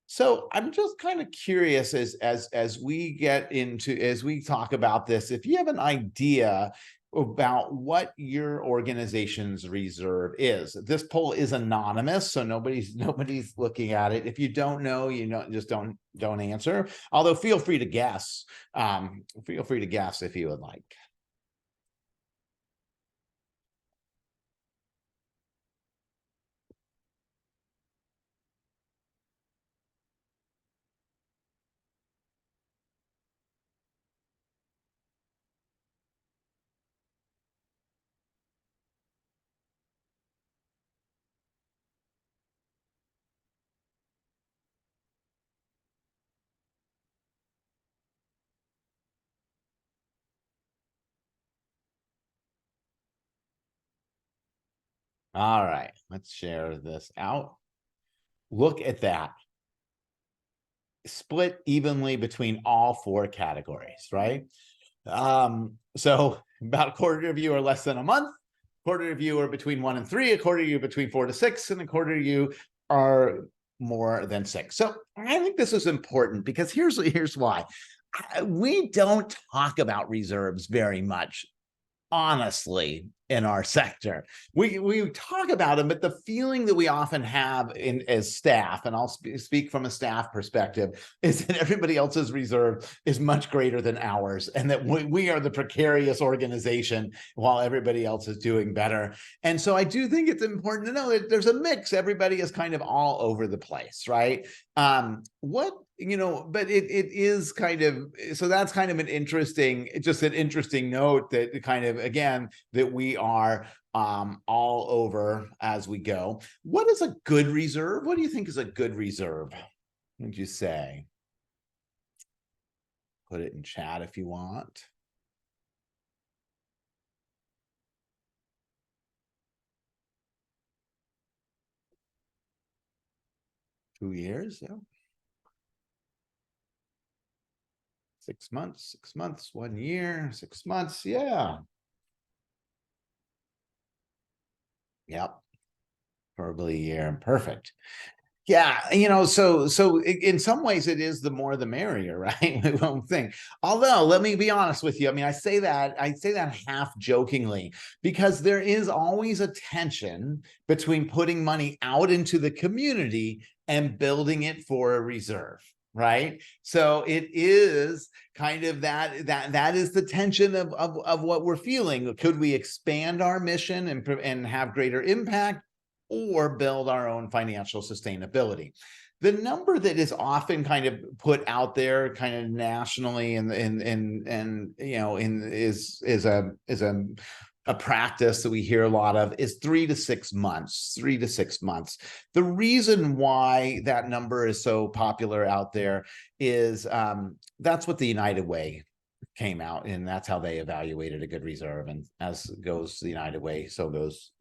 So I'm just kind of curious as we talk about this, if you have an idea about what your organization's reserve is. This poll is anonymous, so nobody's looking at it. If you don't know, just don't answer. Although feel free to guess. Feel free to guess if you would like. All right, let's share this out. Look at that. Split evenly between all 4 categories, right? So about a quarter of you are less than a month, a quarter of you are between 1 and 3, a quarter of you between 4 to 6, and a quarter of you are more than 6. So I think this is important because here's why. We don't talk about reserves very much, honestly, in our sector. We talk about them, but the feeling that we often have as staff, and I'll speak from a staff perspective, is that everybody else's reserve is much greater than ours, and that we are the precarious organization while everybody else is doing better. And so I do think it's important to know that there's a mix. Everybody is kind of all over the place, right? But it is kind of, so that's kind of an interesting note that kind of, again, that we are all over as we go. What is a good reserve? What do you think is a good reserve? What would you say? Put it in chat if you want. Two years, yeah. 6 months, 1 year, 6 months, yeah. Yep. Probably a year. Perfect. Yeah, so in some ways it is the more the merrier, right? We won't think. Although, let me be honest with you. I mean, I say that half jokingly because there is always a tension between putting money out into the community and building it for a reserve, right? So it is kind of that is the tension of what we're feeling. Could we expand our mission and have greater impact, or build our own financial sustainability? The number that is often kind of put out there kind of nationally and is a practice that we hear a lot of is 3 to 6 months. The reason why that number is so popular out there is that's what the United Way came out, and that's how they evaluated a good reserve. And as goes the United Way, so goes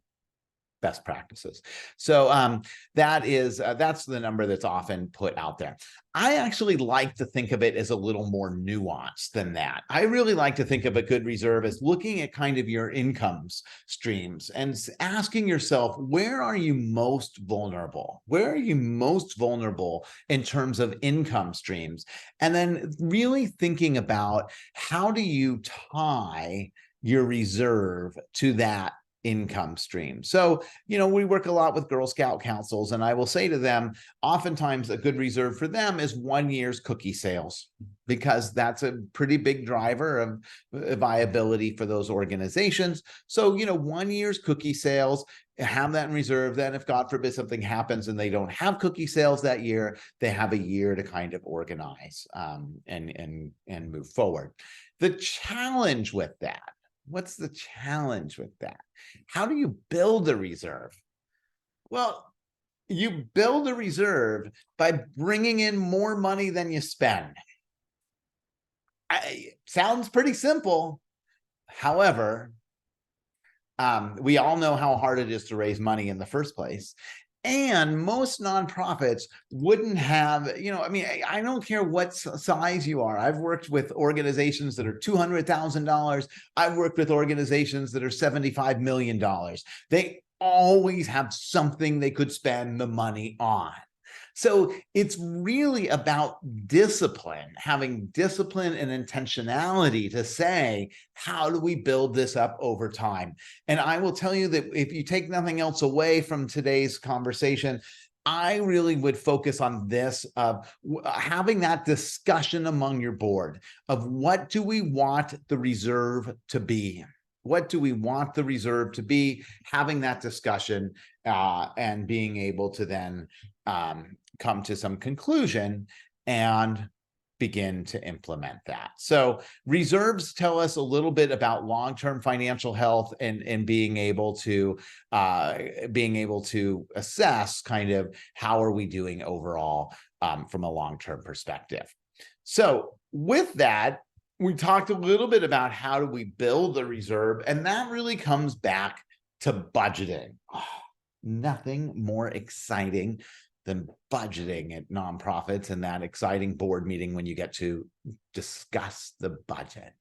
best practices. So that's the number that's often put out there. I actually like to think of it as a little more nuanced than that. I really like to think of a good reserve as looking at kind of your income streams and asking yourself, where are you most vulnerable? Where are you most vulnerable in terms of income streams? And then really thinking about, how do you tie your reserve to that income stream? So, we work a lot with Girl Scout councils, and I will say to them, oftentimes a good reserve for them is 1 year's cookie sales, because that's a pretty big driver of viability for those organizations. So, 1 year's cookie sales, have that in reserve. Then if God forbid something happens and they don't have cookie sales that year, they have a year to kind of organize and move forward. The challenge with that, what's the challenge with that? How do you build a reserve? Well, you build a reserve by bringing in more money than you spend. Sounds pretty simple. However, we all know how hard it is to raise money in the first place. And most nonprofits wouldn't have, I don't care what size you are. I've worked with organizations that are $200,000. I've worked with organizations that are $75 million. They always have something they could spend the money on. So it's really about discipline, having discipline and intentionality to say, how do we build this up over time? And I will tell you that if you take nothing else away from today's conversation, I really would focus on this, of having that discussion among your board of, what do we want the reserve to be? What do we want the reserve to be? Having that discussion and being able to then come to some conclusion and begin to implement that. So reserves tell us a little bit about long-term financial health and being able to assess kind of how are we doing overall from a long-term perspective. So with that, we talked a little bit about how do we build the reserve, and that really comes back to budgeting. Oh, nothing more exciting than budgeting at nonprofits, and that exciting board meeting when you get to discuss the budget.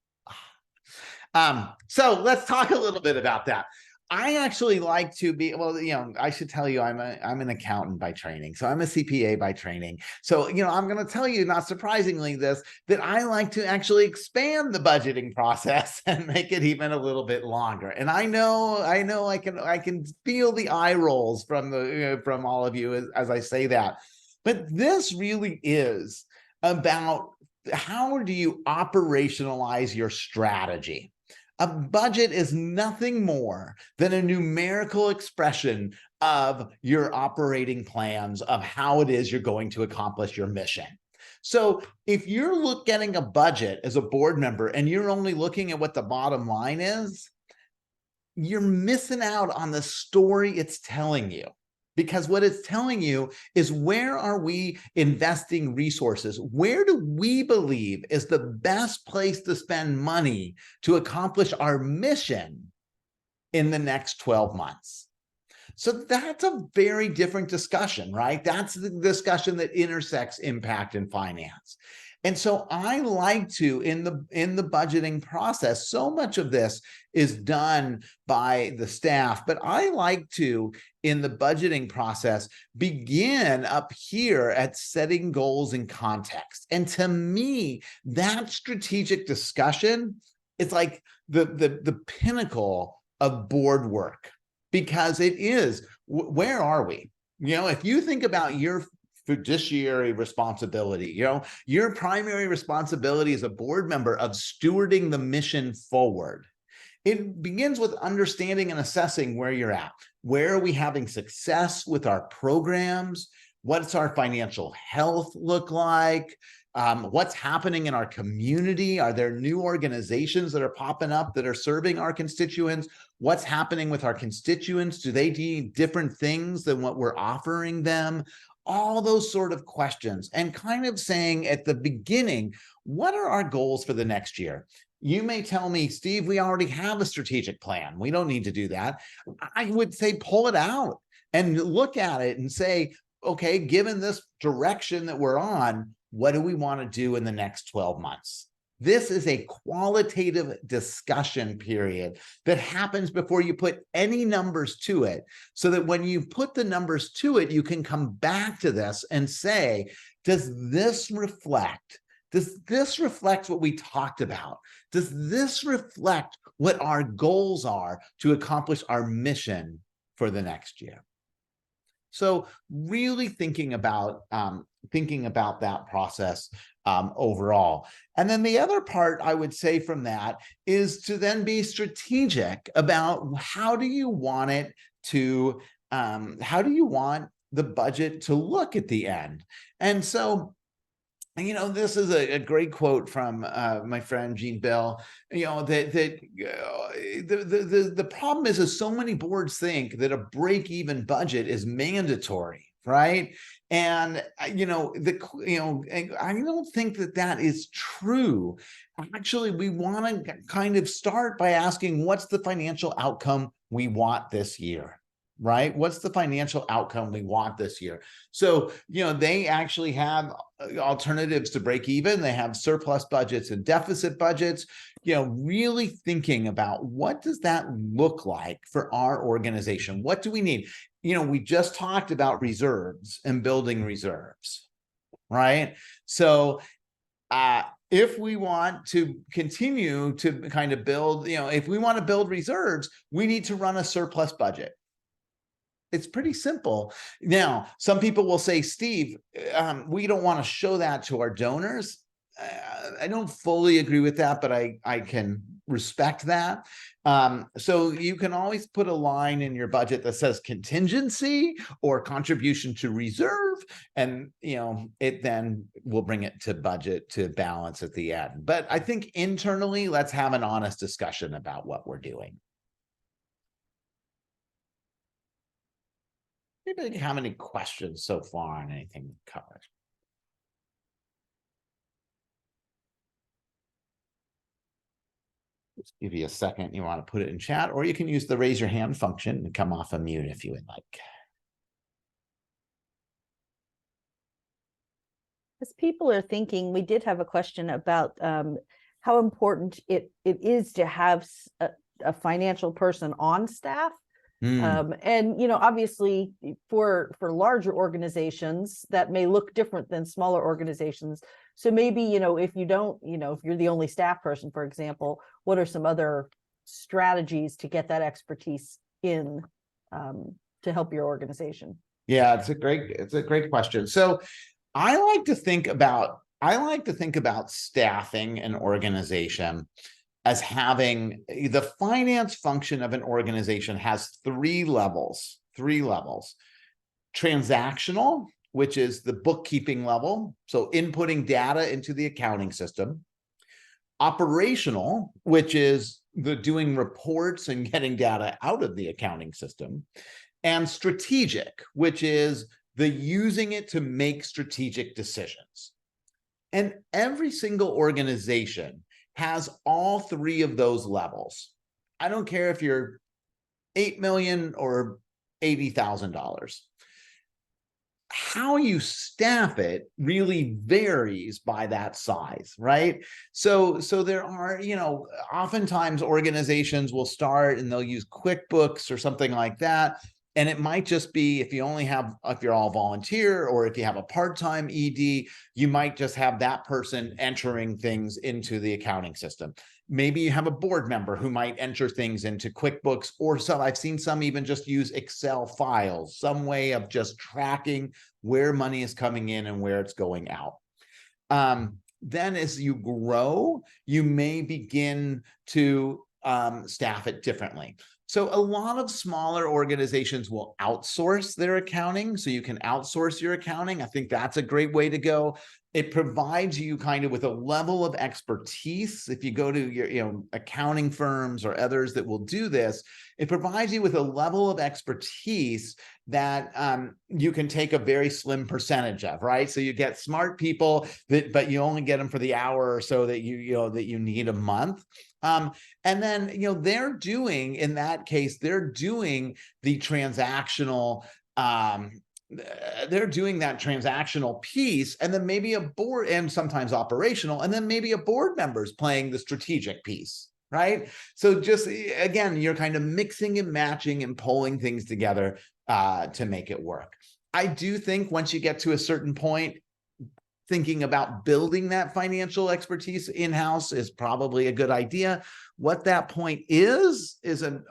So let's talk a little bit about that. I actually like to be, I should tell you, I'm an accountant by training. So I'm a CPA by training. So, I'm going to tell you, not surprisingly, that I like to actually expand the budgeting process and make it even a little bit longer. And I know I can feel the eye rolls from all of you as I say that. But this really is about, how do you operationalize your strategy? A budget is nothing more than a numerical expression of your operating plans of how it is you're going to accomplish your mission. So if you're getting a budget as a board member and you're only looking at what the bottom line is, you're missing out on the story it's telling you. Because what it's telling you is, where are we investing resources? Where do we believe is the best place to spend money to accomplish our mission in the next 12 months? So that's a very different discussion, right? That's the discussion that intersects impact and finance. And so I like to, in the budgeting process, so much of this is done by the staff, but I like to, in the budgeting process, begin up here at setting goals in context. And to me, that strategic discussion is like the pinnacle of board work, because it is, where are we? You know, if you think about your fiduciary responsibility, you know, your primary responsibility as a board member of stewarding the mission forward, it begins with understanding and assessing where you're at. Where are we having success with our programs? What's our financial health look like? What's happening in our community? Are there new organizations that are popping up that are serving our constituents? What's happening with our constituents? Do they need different things than what we're offering them? All those sort of questions, and kind of saying at the beginning, what are our goals for the next year? You may tell me, Steve, we already have a strategic plan. We don't need to do that. I would say pull it out and look at it and say, okay, given this direction that we're on, what do we want to do in the next 12 months? This is a qualitative discussion period that happens before you put any numbers to it, so that when you put the numbers to it, you can come back to this and say, does this reflect what we talked about? Does this reflect what our goals are to accomplish our mission for the next year? So really thinking about that process overall. And then the other part I would say from that is to then be strategic about how do you want it to, how do you want the budget to look at the end? And so, you know, this is a great quote from my friend Gene Bell. You know, the problem is so many boards think that a break-even budget is mandatory, right? And I don't think that is true. Actually, we want to kind of start by asking, what's the financial outcome we want this year? Right? What's the financial outcome we want this year? So, you know, they actually have alternatives to break even. They have surplus budgets and deficit budgets, you know, really thinking about what does that look like for our organization? What do we need? You know, we just talked about reserves and building reserves, right? So, if we want to continue to kind of build, you know, if we want to build reserves, we need to run a surplus budget. It's pretty simple. Now, some people will say, Steve, we don't want to show that to our donors. I don't fully agree with that, but I can respect that. So you can always put a line in your budget that says contingency or contribution to reserve, and you know, it then will bring it to budget to balance at the end. But I think internally, let's have an honest discussion about what we're doing. Anybody have any questions so far on anything covered? Just give you a second. You want to put it in chat, or you can use the raise your hand function and come off of mute if you would like. As people are thinking, we did have a question about how important it is to have a financial person on staff. And, you know, obviously for larger organizations that may look different than smaller organizations. So maybe, you know, if you don't, you know, if you're the only staff person, for example, what are some other strategies to get that expertise in to help your organization? Yeah, it's a great question. So I like to think about staffing an organization as having the finance function of an organization has three levels. Transactional, which is the bookkeeping level, so inputting data into the accounting system. Operational, which is the doing reports and getting data out of the accounting system. And strategic, which is the using it to make strategic decisions. And every single organization has all three of those levels. I don't care if you're 8 million or $80,000. how you staff it really varies by that size, right? So there are, oftentimes organizations will start and they'll use QuickBooks or something like that. And it might just be if you're all volunteer, or if you have a part-time ED, you might just have that person entering things into the accounting system. Maybe you have a board member who might enter things into QuickBooks, or I've seen some even just use Excel files, some way of just tracking where money is coming in and where it's going out. Then as you grow, you may begin to staff it differently. So a lot of smaller organizations will outsource their accounting. So you can outsource your accounting. I think that's a great way to go. It provides you kind of with a level of expertise. If you go to your accounting firms or others that will do this, it provides you with a level of expertise that you can take a very slim percentage of, right? So you get smart people, but you only get them for the hour or so that you need a month. And then, they're doing, in that case, they're doing the transactional, they're doing that transactional piece, and then maybe a board, and sometimes operational, and then maybe a board member's playing the strategic piece, right? So just, again, you're kind of mixing and matching and pulling things together to make it work. I do think once you get to a certain point, thinking about building that financial expertise in-house is probably a good idea. What that point is I'm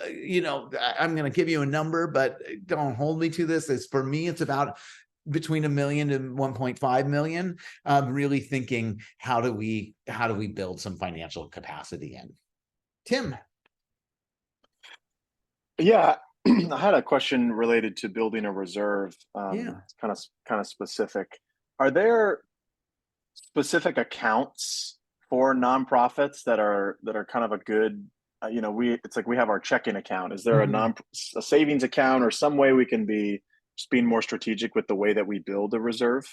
going to give you a number, but don't hold me to this. For me, it's about between $1 million and 1.5 million. Really thinking, how do we build some financial capacity in? Tim. Yeah, I had a question related to building a reserve. Yeah. It's kind of specific. Are there specific accounts for nonprofits that are kind of a good, it's like we have our checking account. Is there a savings account, or some way we can be just being more strategic with the way that we build a reserve?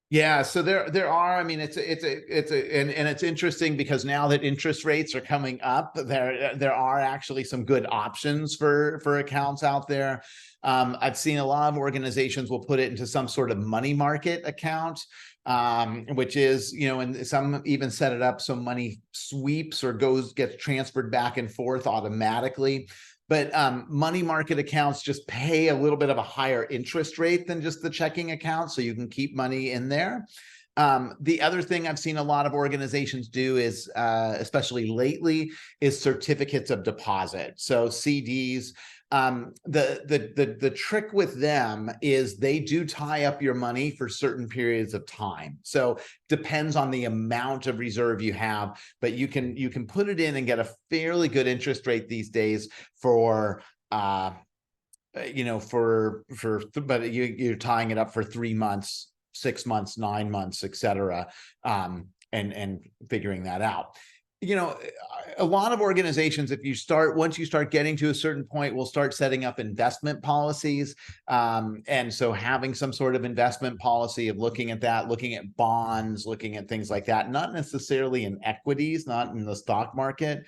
Yeah, so there are. I mean, and it's interesting because now that interest rates are coming up, there are actually some good options for accounts out there. I've seen a lot of organizations will put it into some sort of money market account, which is, and some even set it up so money sweeps or gets transferred back and forth automatically. But money market accounts just pay a little bit of a higher interest rate than just the checking account, so you can keep money in there. The other thing I've seen a lot of organizations do is, especially lately, is certificates of deposit. So CDs. The trick with them is they do tie up your money for certain periods of time. So depends on the amount of reserve you have, but you can put it in and get a fairly good interest rate these days for but you're tying it up for 3 months, 6 months, 9 months, etc. And figuring that out. A lot of organizations, once you start getting to a certain point, will start setting up investment policies. And so having some sort of investment policy of looking at that, looking at bonds, looking at things like that, not necessarily in equities, not in the stock market,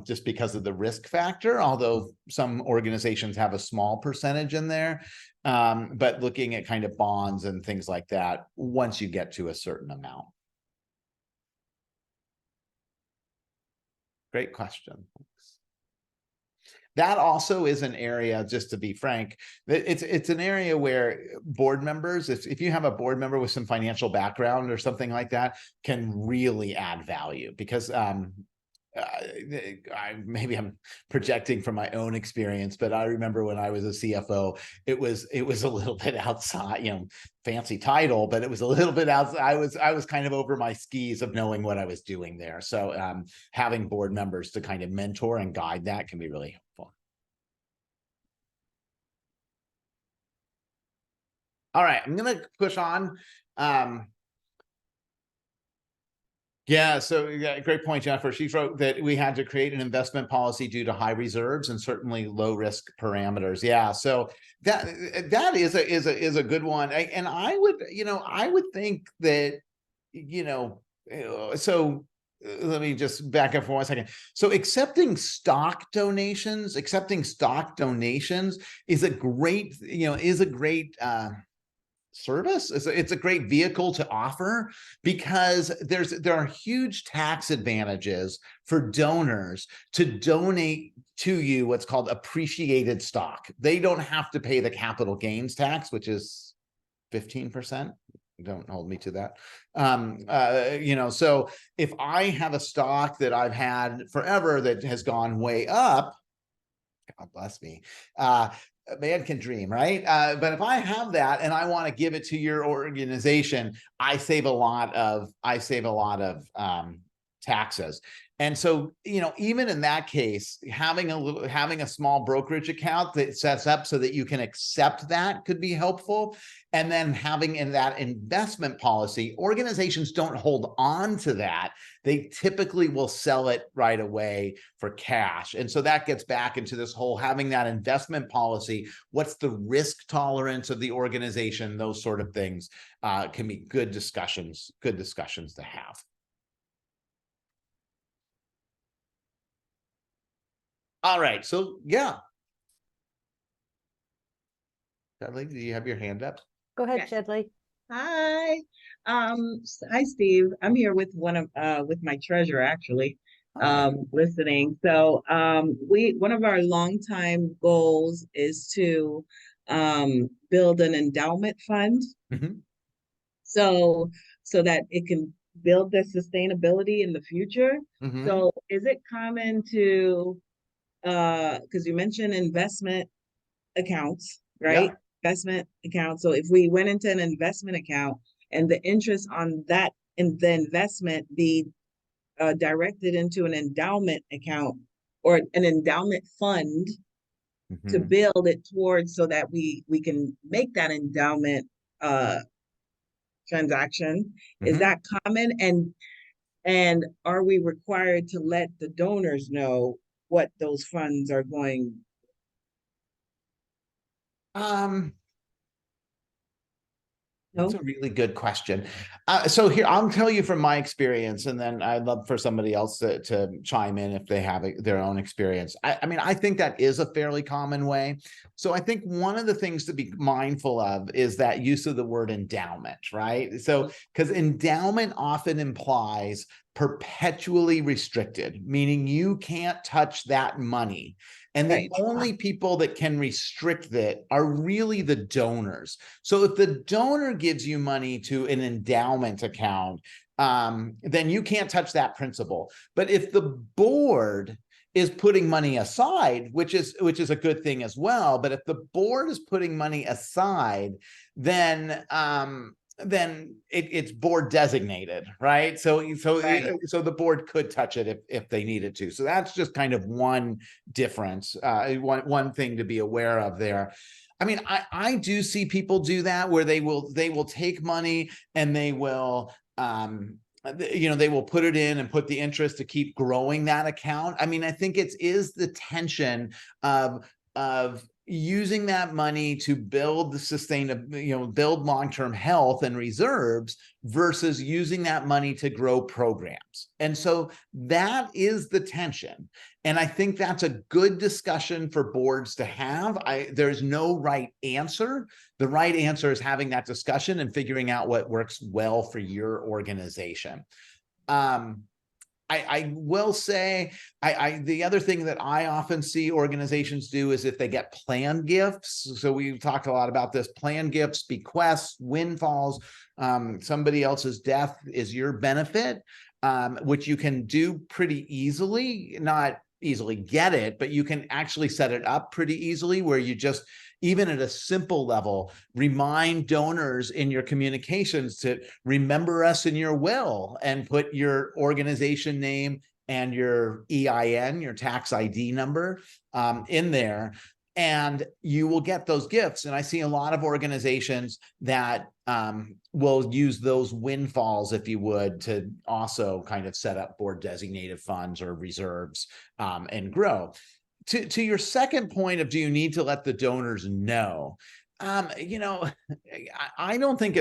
just because of the risk factor, although some organizations have a small percentage in there, but looking at kind of bonds and things like that once you get to a certain amount. Great question. That also is an area, just to be frank, that it's an area where board members, if you have a board member with some financial background or something like that, can really add value, because maybe I'm projecting from my own experience, but I remember when I was a CFO, it was a little bit outside, fancy title, but it was a little bit outside. I was kind of over my skis of knowing what I was doing there. So having board members to kind of mentor and guide that can be really helpful. All right, I'm gonna push on. Yeah, so great point, Jennifer. She wrote that we had to create an investment policy due to high reserves and certainly low risk parameters. Yeah, so that is a good one. And I would think that, so let me just back up for 1 second. So accepting stock donations is a great, service. It's a great vehicle to offer, because there are huge tax advantages for donors to donate to you what's called appreciated stock. They don't have to pay the capital gains tax, which is 15%. Don't hold me to that. So if I have a stock that I've had forever that has gone way up, God bless me, a man can dream, right? But if I have that and I want to give it to your organization, I save a lot of taxes. And so, even in that case, having a small brokerage account that sets up so that you can accept that could be helpful. And then having in that investment policy, organizations don't hold on to that. They typically will sell it right away for cash. And so that gets back into this whole having that investment policy. What's the risk tolerance of the organization? Those sort of things can be good discussions to have. All right, so yeah. Dudley, do you have your hand up? Go ahead, Yes. Chedley. Hi. Hi, Steve. I'm here with with my treasurer actually, Hi. listening. So, one of our longtime goals is to, build an endowment fund. Mhm. So that it can build the sustainability in the future. Mhm. So is it common to, because you mentioned investment accounts, right? Investment account. So if we went into an investment account and the interest on that in the investment be directed into an endowment account or an endowment fund to Mhm. build it towards, so that we can make that endowment transaction. Is Mhm. that common? And are we required to let the donors know what those funds are going? That's No? a really good question. So here, I'll tell you from my experience, and then I'd love for somebody else to chime in if they have their own experience. I mean, I think that is a fairly common way. So I think one of the things to be mindful of is that use of the word endowment, right? So, because endowment often implies perpetually restricted, meaning you can't touch that money. And the Right. only people that can restrict it are really the donors. So if the donor gives you money to an endowment account, then you can't touch that principal. But if the board is putting money aside, which is a good thing as well, but if the board is putting money aside, then it's board designated, right? So Right. the board could touch it if they needed to. So that's just kind of one difference, one thing to be aware of there. I mean, I do see people do that where they will take money and they will they will put it in and put the interest to keep growing that account. I mean, I think it is the tension of using that money to build the sustainable, build long-term health and reserves versus using that money to grow programs. And so that is the tension. And I think that's a good discussion for boards to have. There's no right answer. The right answer is having that discussion and figuring out what works well for your organization. I will say, the other thing that I often see organizations do is if they get planned gifts. So we've talked a lot about this: planned gifts, bequests, windfalls. Somebody else's death is your benefit, which you can do pretty easily. Not easily get it, but you can actually set it up pretty easily, where you just, even at a simple level, remind donors in your communications to remember us in your will and put your organization name and your EIN, your tax ID number, in there. And you will get those gifts. And I see a lot of organizations that will use those windfalls, if you would, to also kind of set up board designated funds or reserves and grow. To your second point of, do you need to let the donors know? You know, I don't think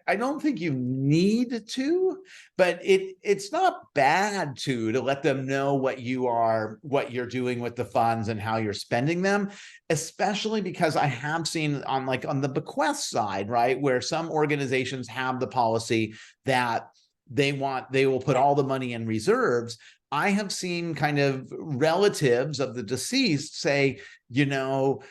I don't think you need to, but it's not bad to let them know what you're doing with the funds and how you're spending them, especially because I have seen on the bequest side, right, where some organizations have the policy that they will put all the money in reserves. I have seen kind of relatives of the deceased say, you know,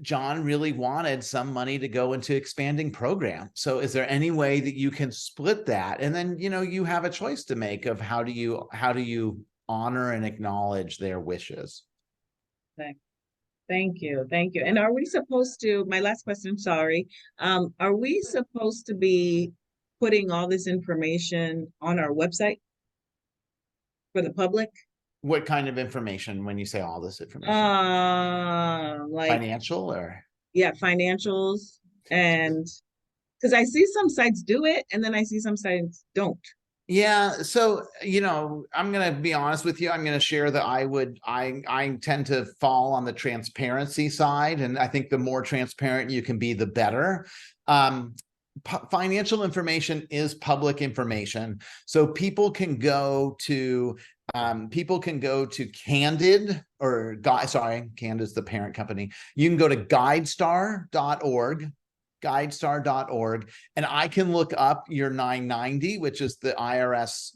John really wanted some money to go into expanding program. So is there any way that you can split that? And then, you know, you have a choice to make of how do you honor and acknowledge their wishes? Thank you. Thank you. And are we supposed to, my last question, sorry. Are we supposed to be putting all this information on our website for the public? What kind of information when you say all this information? Like Financial or? Yeah, financials. And because I see some sites do it and then I see some sites don't. Yeah, so you know, I'm gonna be honest with you. I'm gonna share that I tend to fall on the transparency side, and I think the more transparent you can be, the better. Financial information is public information, so people can go to Candid or Candid's the parent company. You can go to guidestar.org, and I can look up your 990, which is the IRS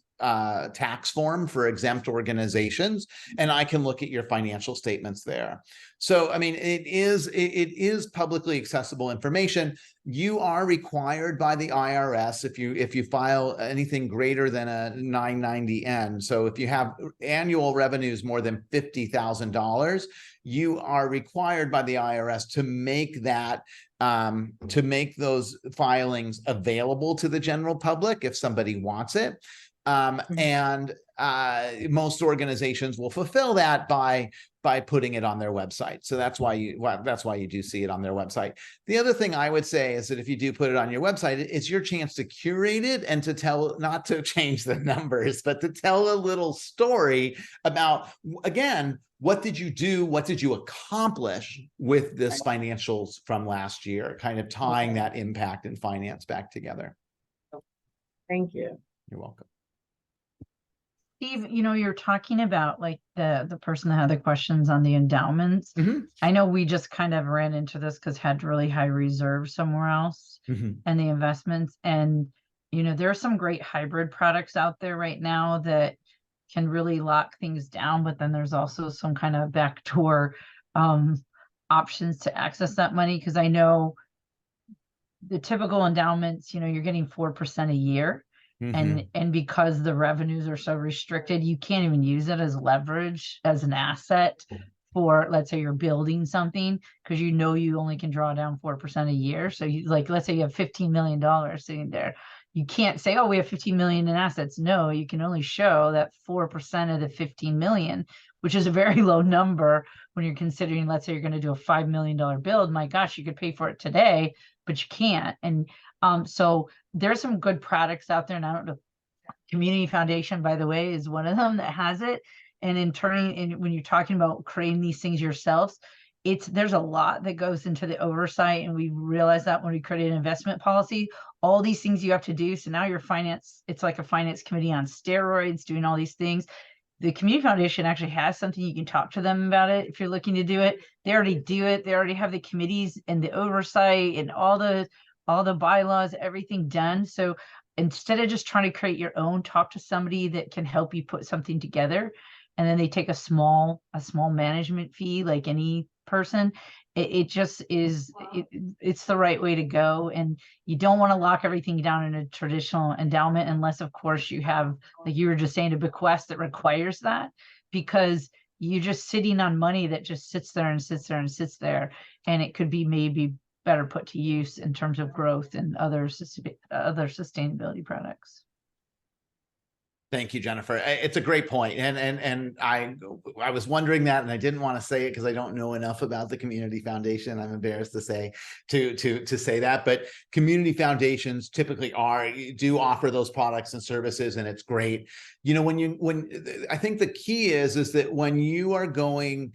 tax form for exempt organizations, and I can look at your financial statements there. So, I mean, it is publicly accessible information. You are required by the IRS if you file anything greater than a 990N. So if you have annual revenues more than $50,000, you are required by the IRS to make that to make those filings available to the general public if somebody wants it. And most organizations will fulfill that by putting it on their website. So that's why you do see it on their website. The other thing I would say is that if you do put it on your website, it's your chance to curate it and to tell, not to change the numbers, but to tell a little story about, again, what did you do? What did you accomplish with this financials from last year? Kind of tying that impact and finance back together. Thank you. You're welcome. Steve, you know, you're talking about like the person that had the questions on the endowments. Mm-hmm. I know we just kind of ran into this because had really high reserves somewhere else and the investments. And, you know, there are some great hybrid products out there right now that can really lock things down, but then there's also some kind of backdoor options to access that money. Because I know the typical endowments, you know, you're getting 4% a year. And because the revenues are so restricted, you can't even use it as leverage as an asset for, let's say you're building something, because you know you only can draw down 4% a year. So you, like, let's say you have $15 million sitting there. You can't say, oh, we have 15 million in assets. No, you can only show that 4% of the 15 million, which is a very low number when you're considering, let's say you're going to do a $5 million build. My gosh, you could pay for it today, but you can't. And so there's some good products out there. And I don't know, Community Foundation, by the way, is one of them that has it. And when you're talking about creating these things yourselves, there's a lot that goes into the oversight. And we realized that when we created an investment policy, all these things you have to do. So now your finance, it's like a finance committee on steroids doing all these things. The Community Foundation actually has something you can talk to them about it if you're looking to do it. They already do it. They already have the committees and the oversight and all the bylaws, everything done. So instead of just trying to create your own, talk to somebody that can help you put something together. And then they take a small management fee, like any person. It just is, it's the right way to go. And you don't want to lock everything down in a traditional endowment unless, of course, you have, like you were just saying, a bequest that requires that, because you're just sitting on money that just sits there and sits there and sits there. And it could be maybe better put to use in terms of growth and other sustainability products. Thank you, Jennifer. It's a great point. And I was wondering that, and I didn't want to say it because I don't know enough about the Community Foundation. I'm embarrassed to say say that, but community foundations typically do offer those products and services, and it's great. You know, when I think the key is that when you're going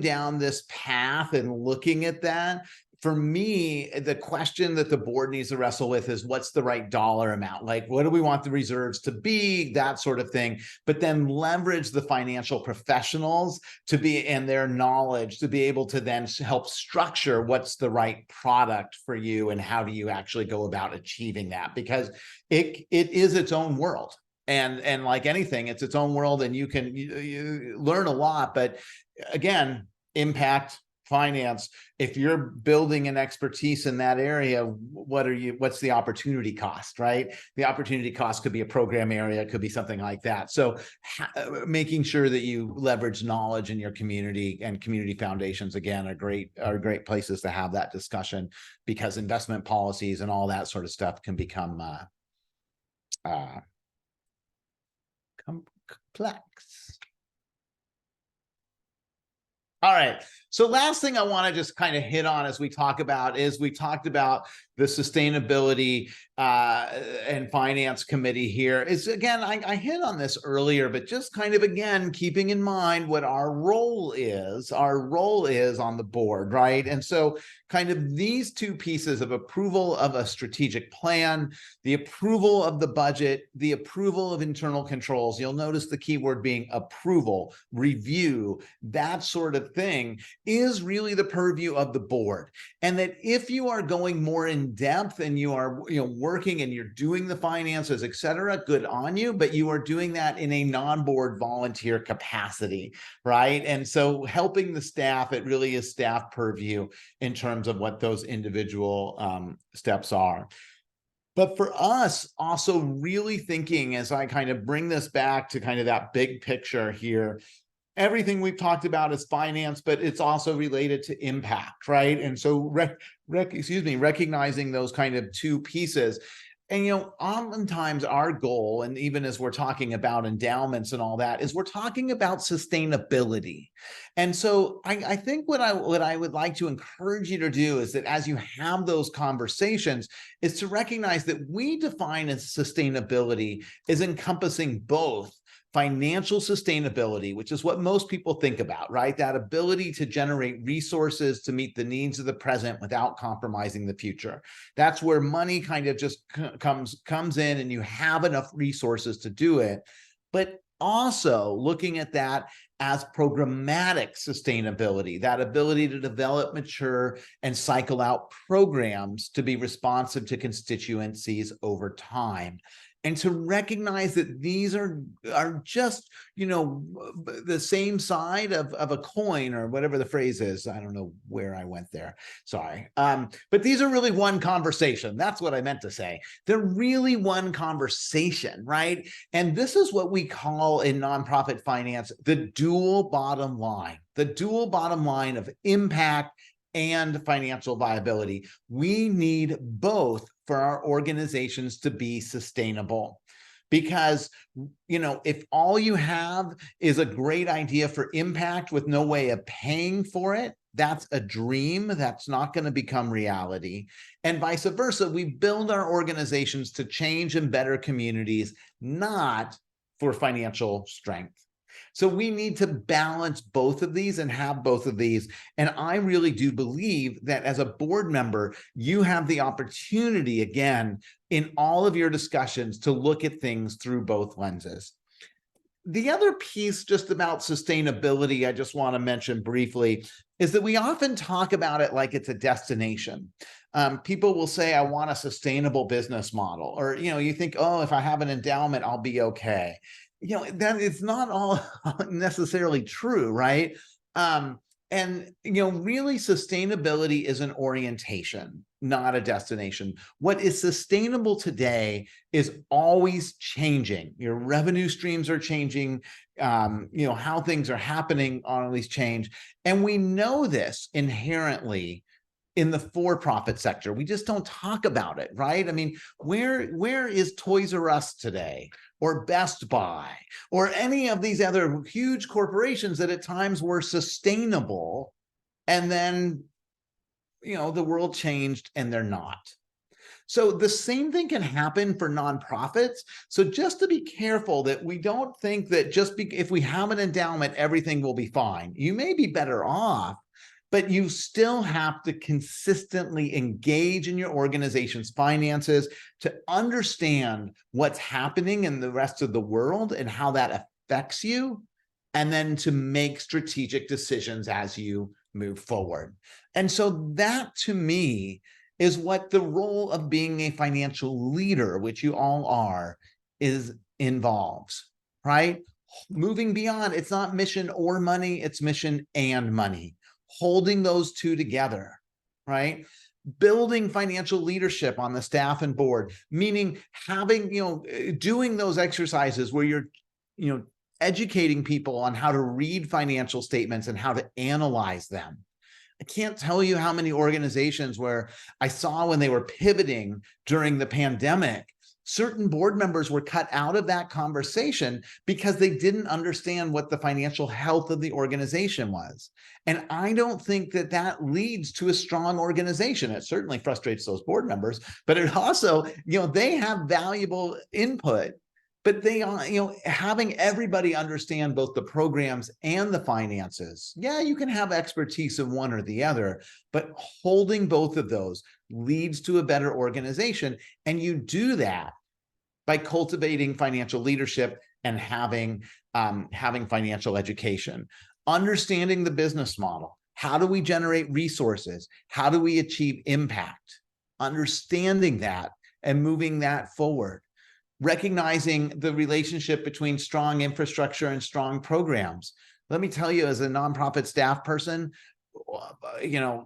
down this path and looking at that, for me, the question that the board needs to wrestle with is what's the right dollar amount? Like, what do we want the reserves to be? That sort of thing. But then leverage the financial professionals to be, and their knowledge to be able to then help structure what's the right product for you and how do you actually go about achieving that, because it is its own world. And like anything, it's its own world, and you learn a lot. But again, impact finance, if you're building an expertise in that area, what's the opportunity cost, right? The opportunity cost could be a program area, it could be something like that. So making sure that you leverage knowledge in your community, and community foundations, again, are great places to have that discussion, because investment policies and all that sort of stuff can become complex. All right. So last thing I want to just kind of hit on as we talked about the sustainability and finance committee here is, again, I hit on this earlier, but just kind of, again, keeping in mind what our role is on the board, right? And so kind of these two pieces of approval of a strategic plan, the approval of the budget, the approval of internal controls. You'll notice the key word being approval, review, that sort of thing is really the purview of the board. And that if you are going more in depth and you are working and you're doing the finances, et cetera, good on you, but you are doing that in a non-board volunteer capacity, right? And so helping the staff, it really is staff purview in terms of what those individual steps are. But for us, also really thinking, as I kind of bring this back to kind of that big picture here, everything we've talked about is finance, but it's also related to impact, right? And so recognizing those kind of two pieces. And, oftentimes our goal, and even as we're talking about endowments and all that, is we're talking about sustainability. And so I think what I would like to encourage you to do is that as you have those conversations, is to recognize that we define as sustainability as encompassing both financial sustainability, which is what most people think about, right? That ability to generate resources to meet the needs of the present without compromising the future. That's where money kind of just comes in and you have enough resources to do it. But also looking at that as programmatic sustainability, that ability to develop, mature, and cycle out programs to be responsive to constituencies over time. And to recognize that these are just, the same side of a coin, or whatever the phrase is. I don't know where I went there. Sorry. But these are really one conversation. That's what I meant to say. They're really one conversation, right? And this is what we call in nonprofit finance the dual bottom line of impact and financial viability. We need both for our organizations to be sustainable. Because, if all you have is a great idea for impact with no way of paying for it, that's a dream that's not going to become reality. And vice versa, we build our organizations to change and better communities, not for financial strength. So we need to balance both of these and have both of these. And I really do believe that as a board member, you have the opportunity, again, in all of your discussions to look at things through both lenses. The other piece just about sustainability I just want to mention briefly is that we often talk about it like it's a destination. People will say, I want a sustainable business model. Or, you think, oh, if I have an endowment, I'll be okay. That it's not all necessarily true, right? And really sustainability is an orientation, not a destination. What is sustainable today is always changing. Your revenue streams are changing, how things are happening always change. And we know this inherently in the for-profit sector. We just don't talk about it, right? I mean, where is Toys R Us today, or Best Buy, or any of these other huge corporations that at times were sustainable, and then, the world changed and they're not. So the same thing can happen for nonprofits. So just to be careful that we don't think that if we have an endowment, everything will be fine. You may be better off, but you still have to consistently engage in your organization's finances to understand what's happening in the rest of the world and how that affects you, and then to make strategic decisions as you move forward. And so that, to me, is what the role of being a financial leader, which you all are, involves, right? Moving beyond, it's not mission or money, it's mission and money. Holding those two together, right? Building financial leadership on the staff and board, meaning having, doing those exercises where you're, educating people on how to read financial statements and how to analyze them. I can't tell you how many organizations where I saw when they were pivoting during the pandemic, certain board members were cut out of that conversation because they didn't understand what the financial health of the organization was. And I don't think that that leads to a strong organization. It certainly frustrates those board members, but it also, they have valuable input. But they are, having everybody understand both the programs and the finances. Yeah, you can have expertise in one or the other, but holding both of those leads to a better organization. And you do that by cultivating financial leadership and having financial education, understanding the business model. How do we generate resources? How do we achieve impact? Understanding that and moving that forward. Recognizing the relationship between strong infrastructure and strong programs. Let me tell you, as a nonprofit staff person,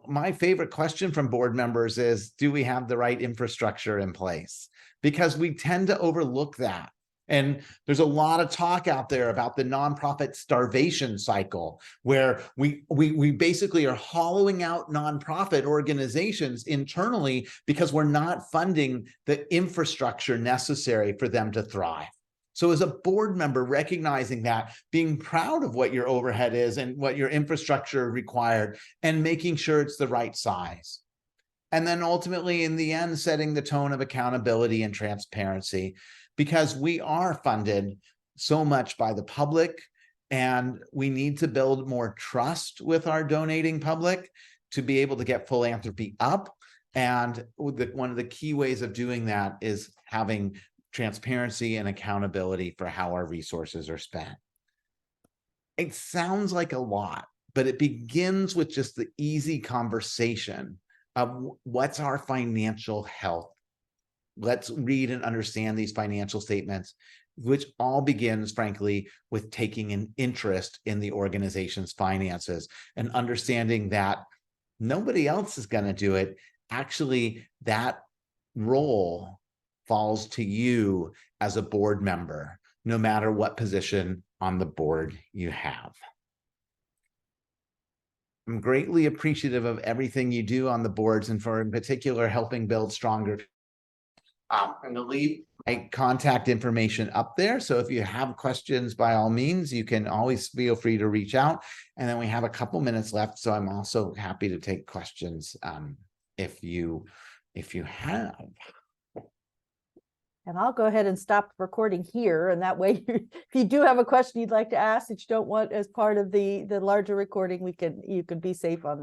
my favorite question from board members is, do we have the right infrastructure in place? Because we tend to overlook that. And there's a lot of talk out there about the nonprofit starvation cycle, where we basically are hollowing out nonprofit organizations internally because we're not funding the infrastructure necessary for them to thrive. So as a board member, recognizing that, being proud of what your overhead is and what your infrastructure required, and making sure it's the right size. And then ultimately, in the end, setting the tone of accountability and transparency, because we are funded so much by the public, and we need to build more trust with our donating public to be able to get philanthropy up. And one of the key ways of doing that is having transparency and accountability for how our resources are spent. It sounds like a lot, but it begins with just the easy conversation of what's our financial health. Let's read and understand these financial statements, which all begins, frankly, with taking an interest in the organization's finances and understanding that nobody else is going to do it. Actually, that role falls to you as a board member, no matter what position on the board you have. I'm greatly appreciative of everything you do on the boards, and for in particular helping build stronger. I'm going to leave my contact information up there. So if you have questions, by all means, you can always feel free to reach out. And then we have a couple minutes left. So I'm also happy to take questions if you have. And I'll go ahead and stop recording here. And that way, if you do have a question you'd like to ask that you don't want as part of the larger recording, you can be safe on that.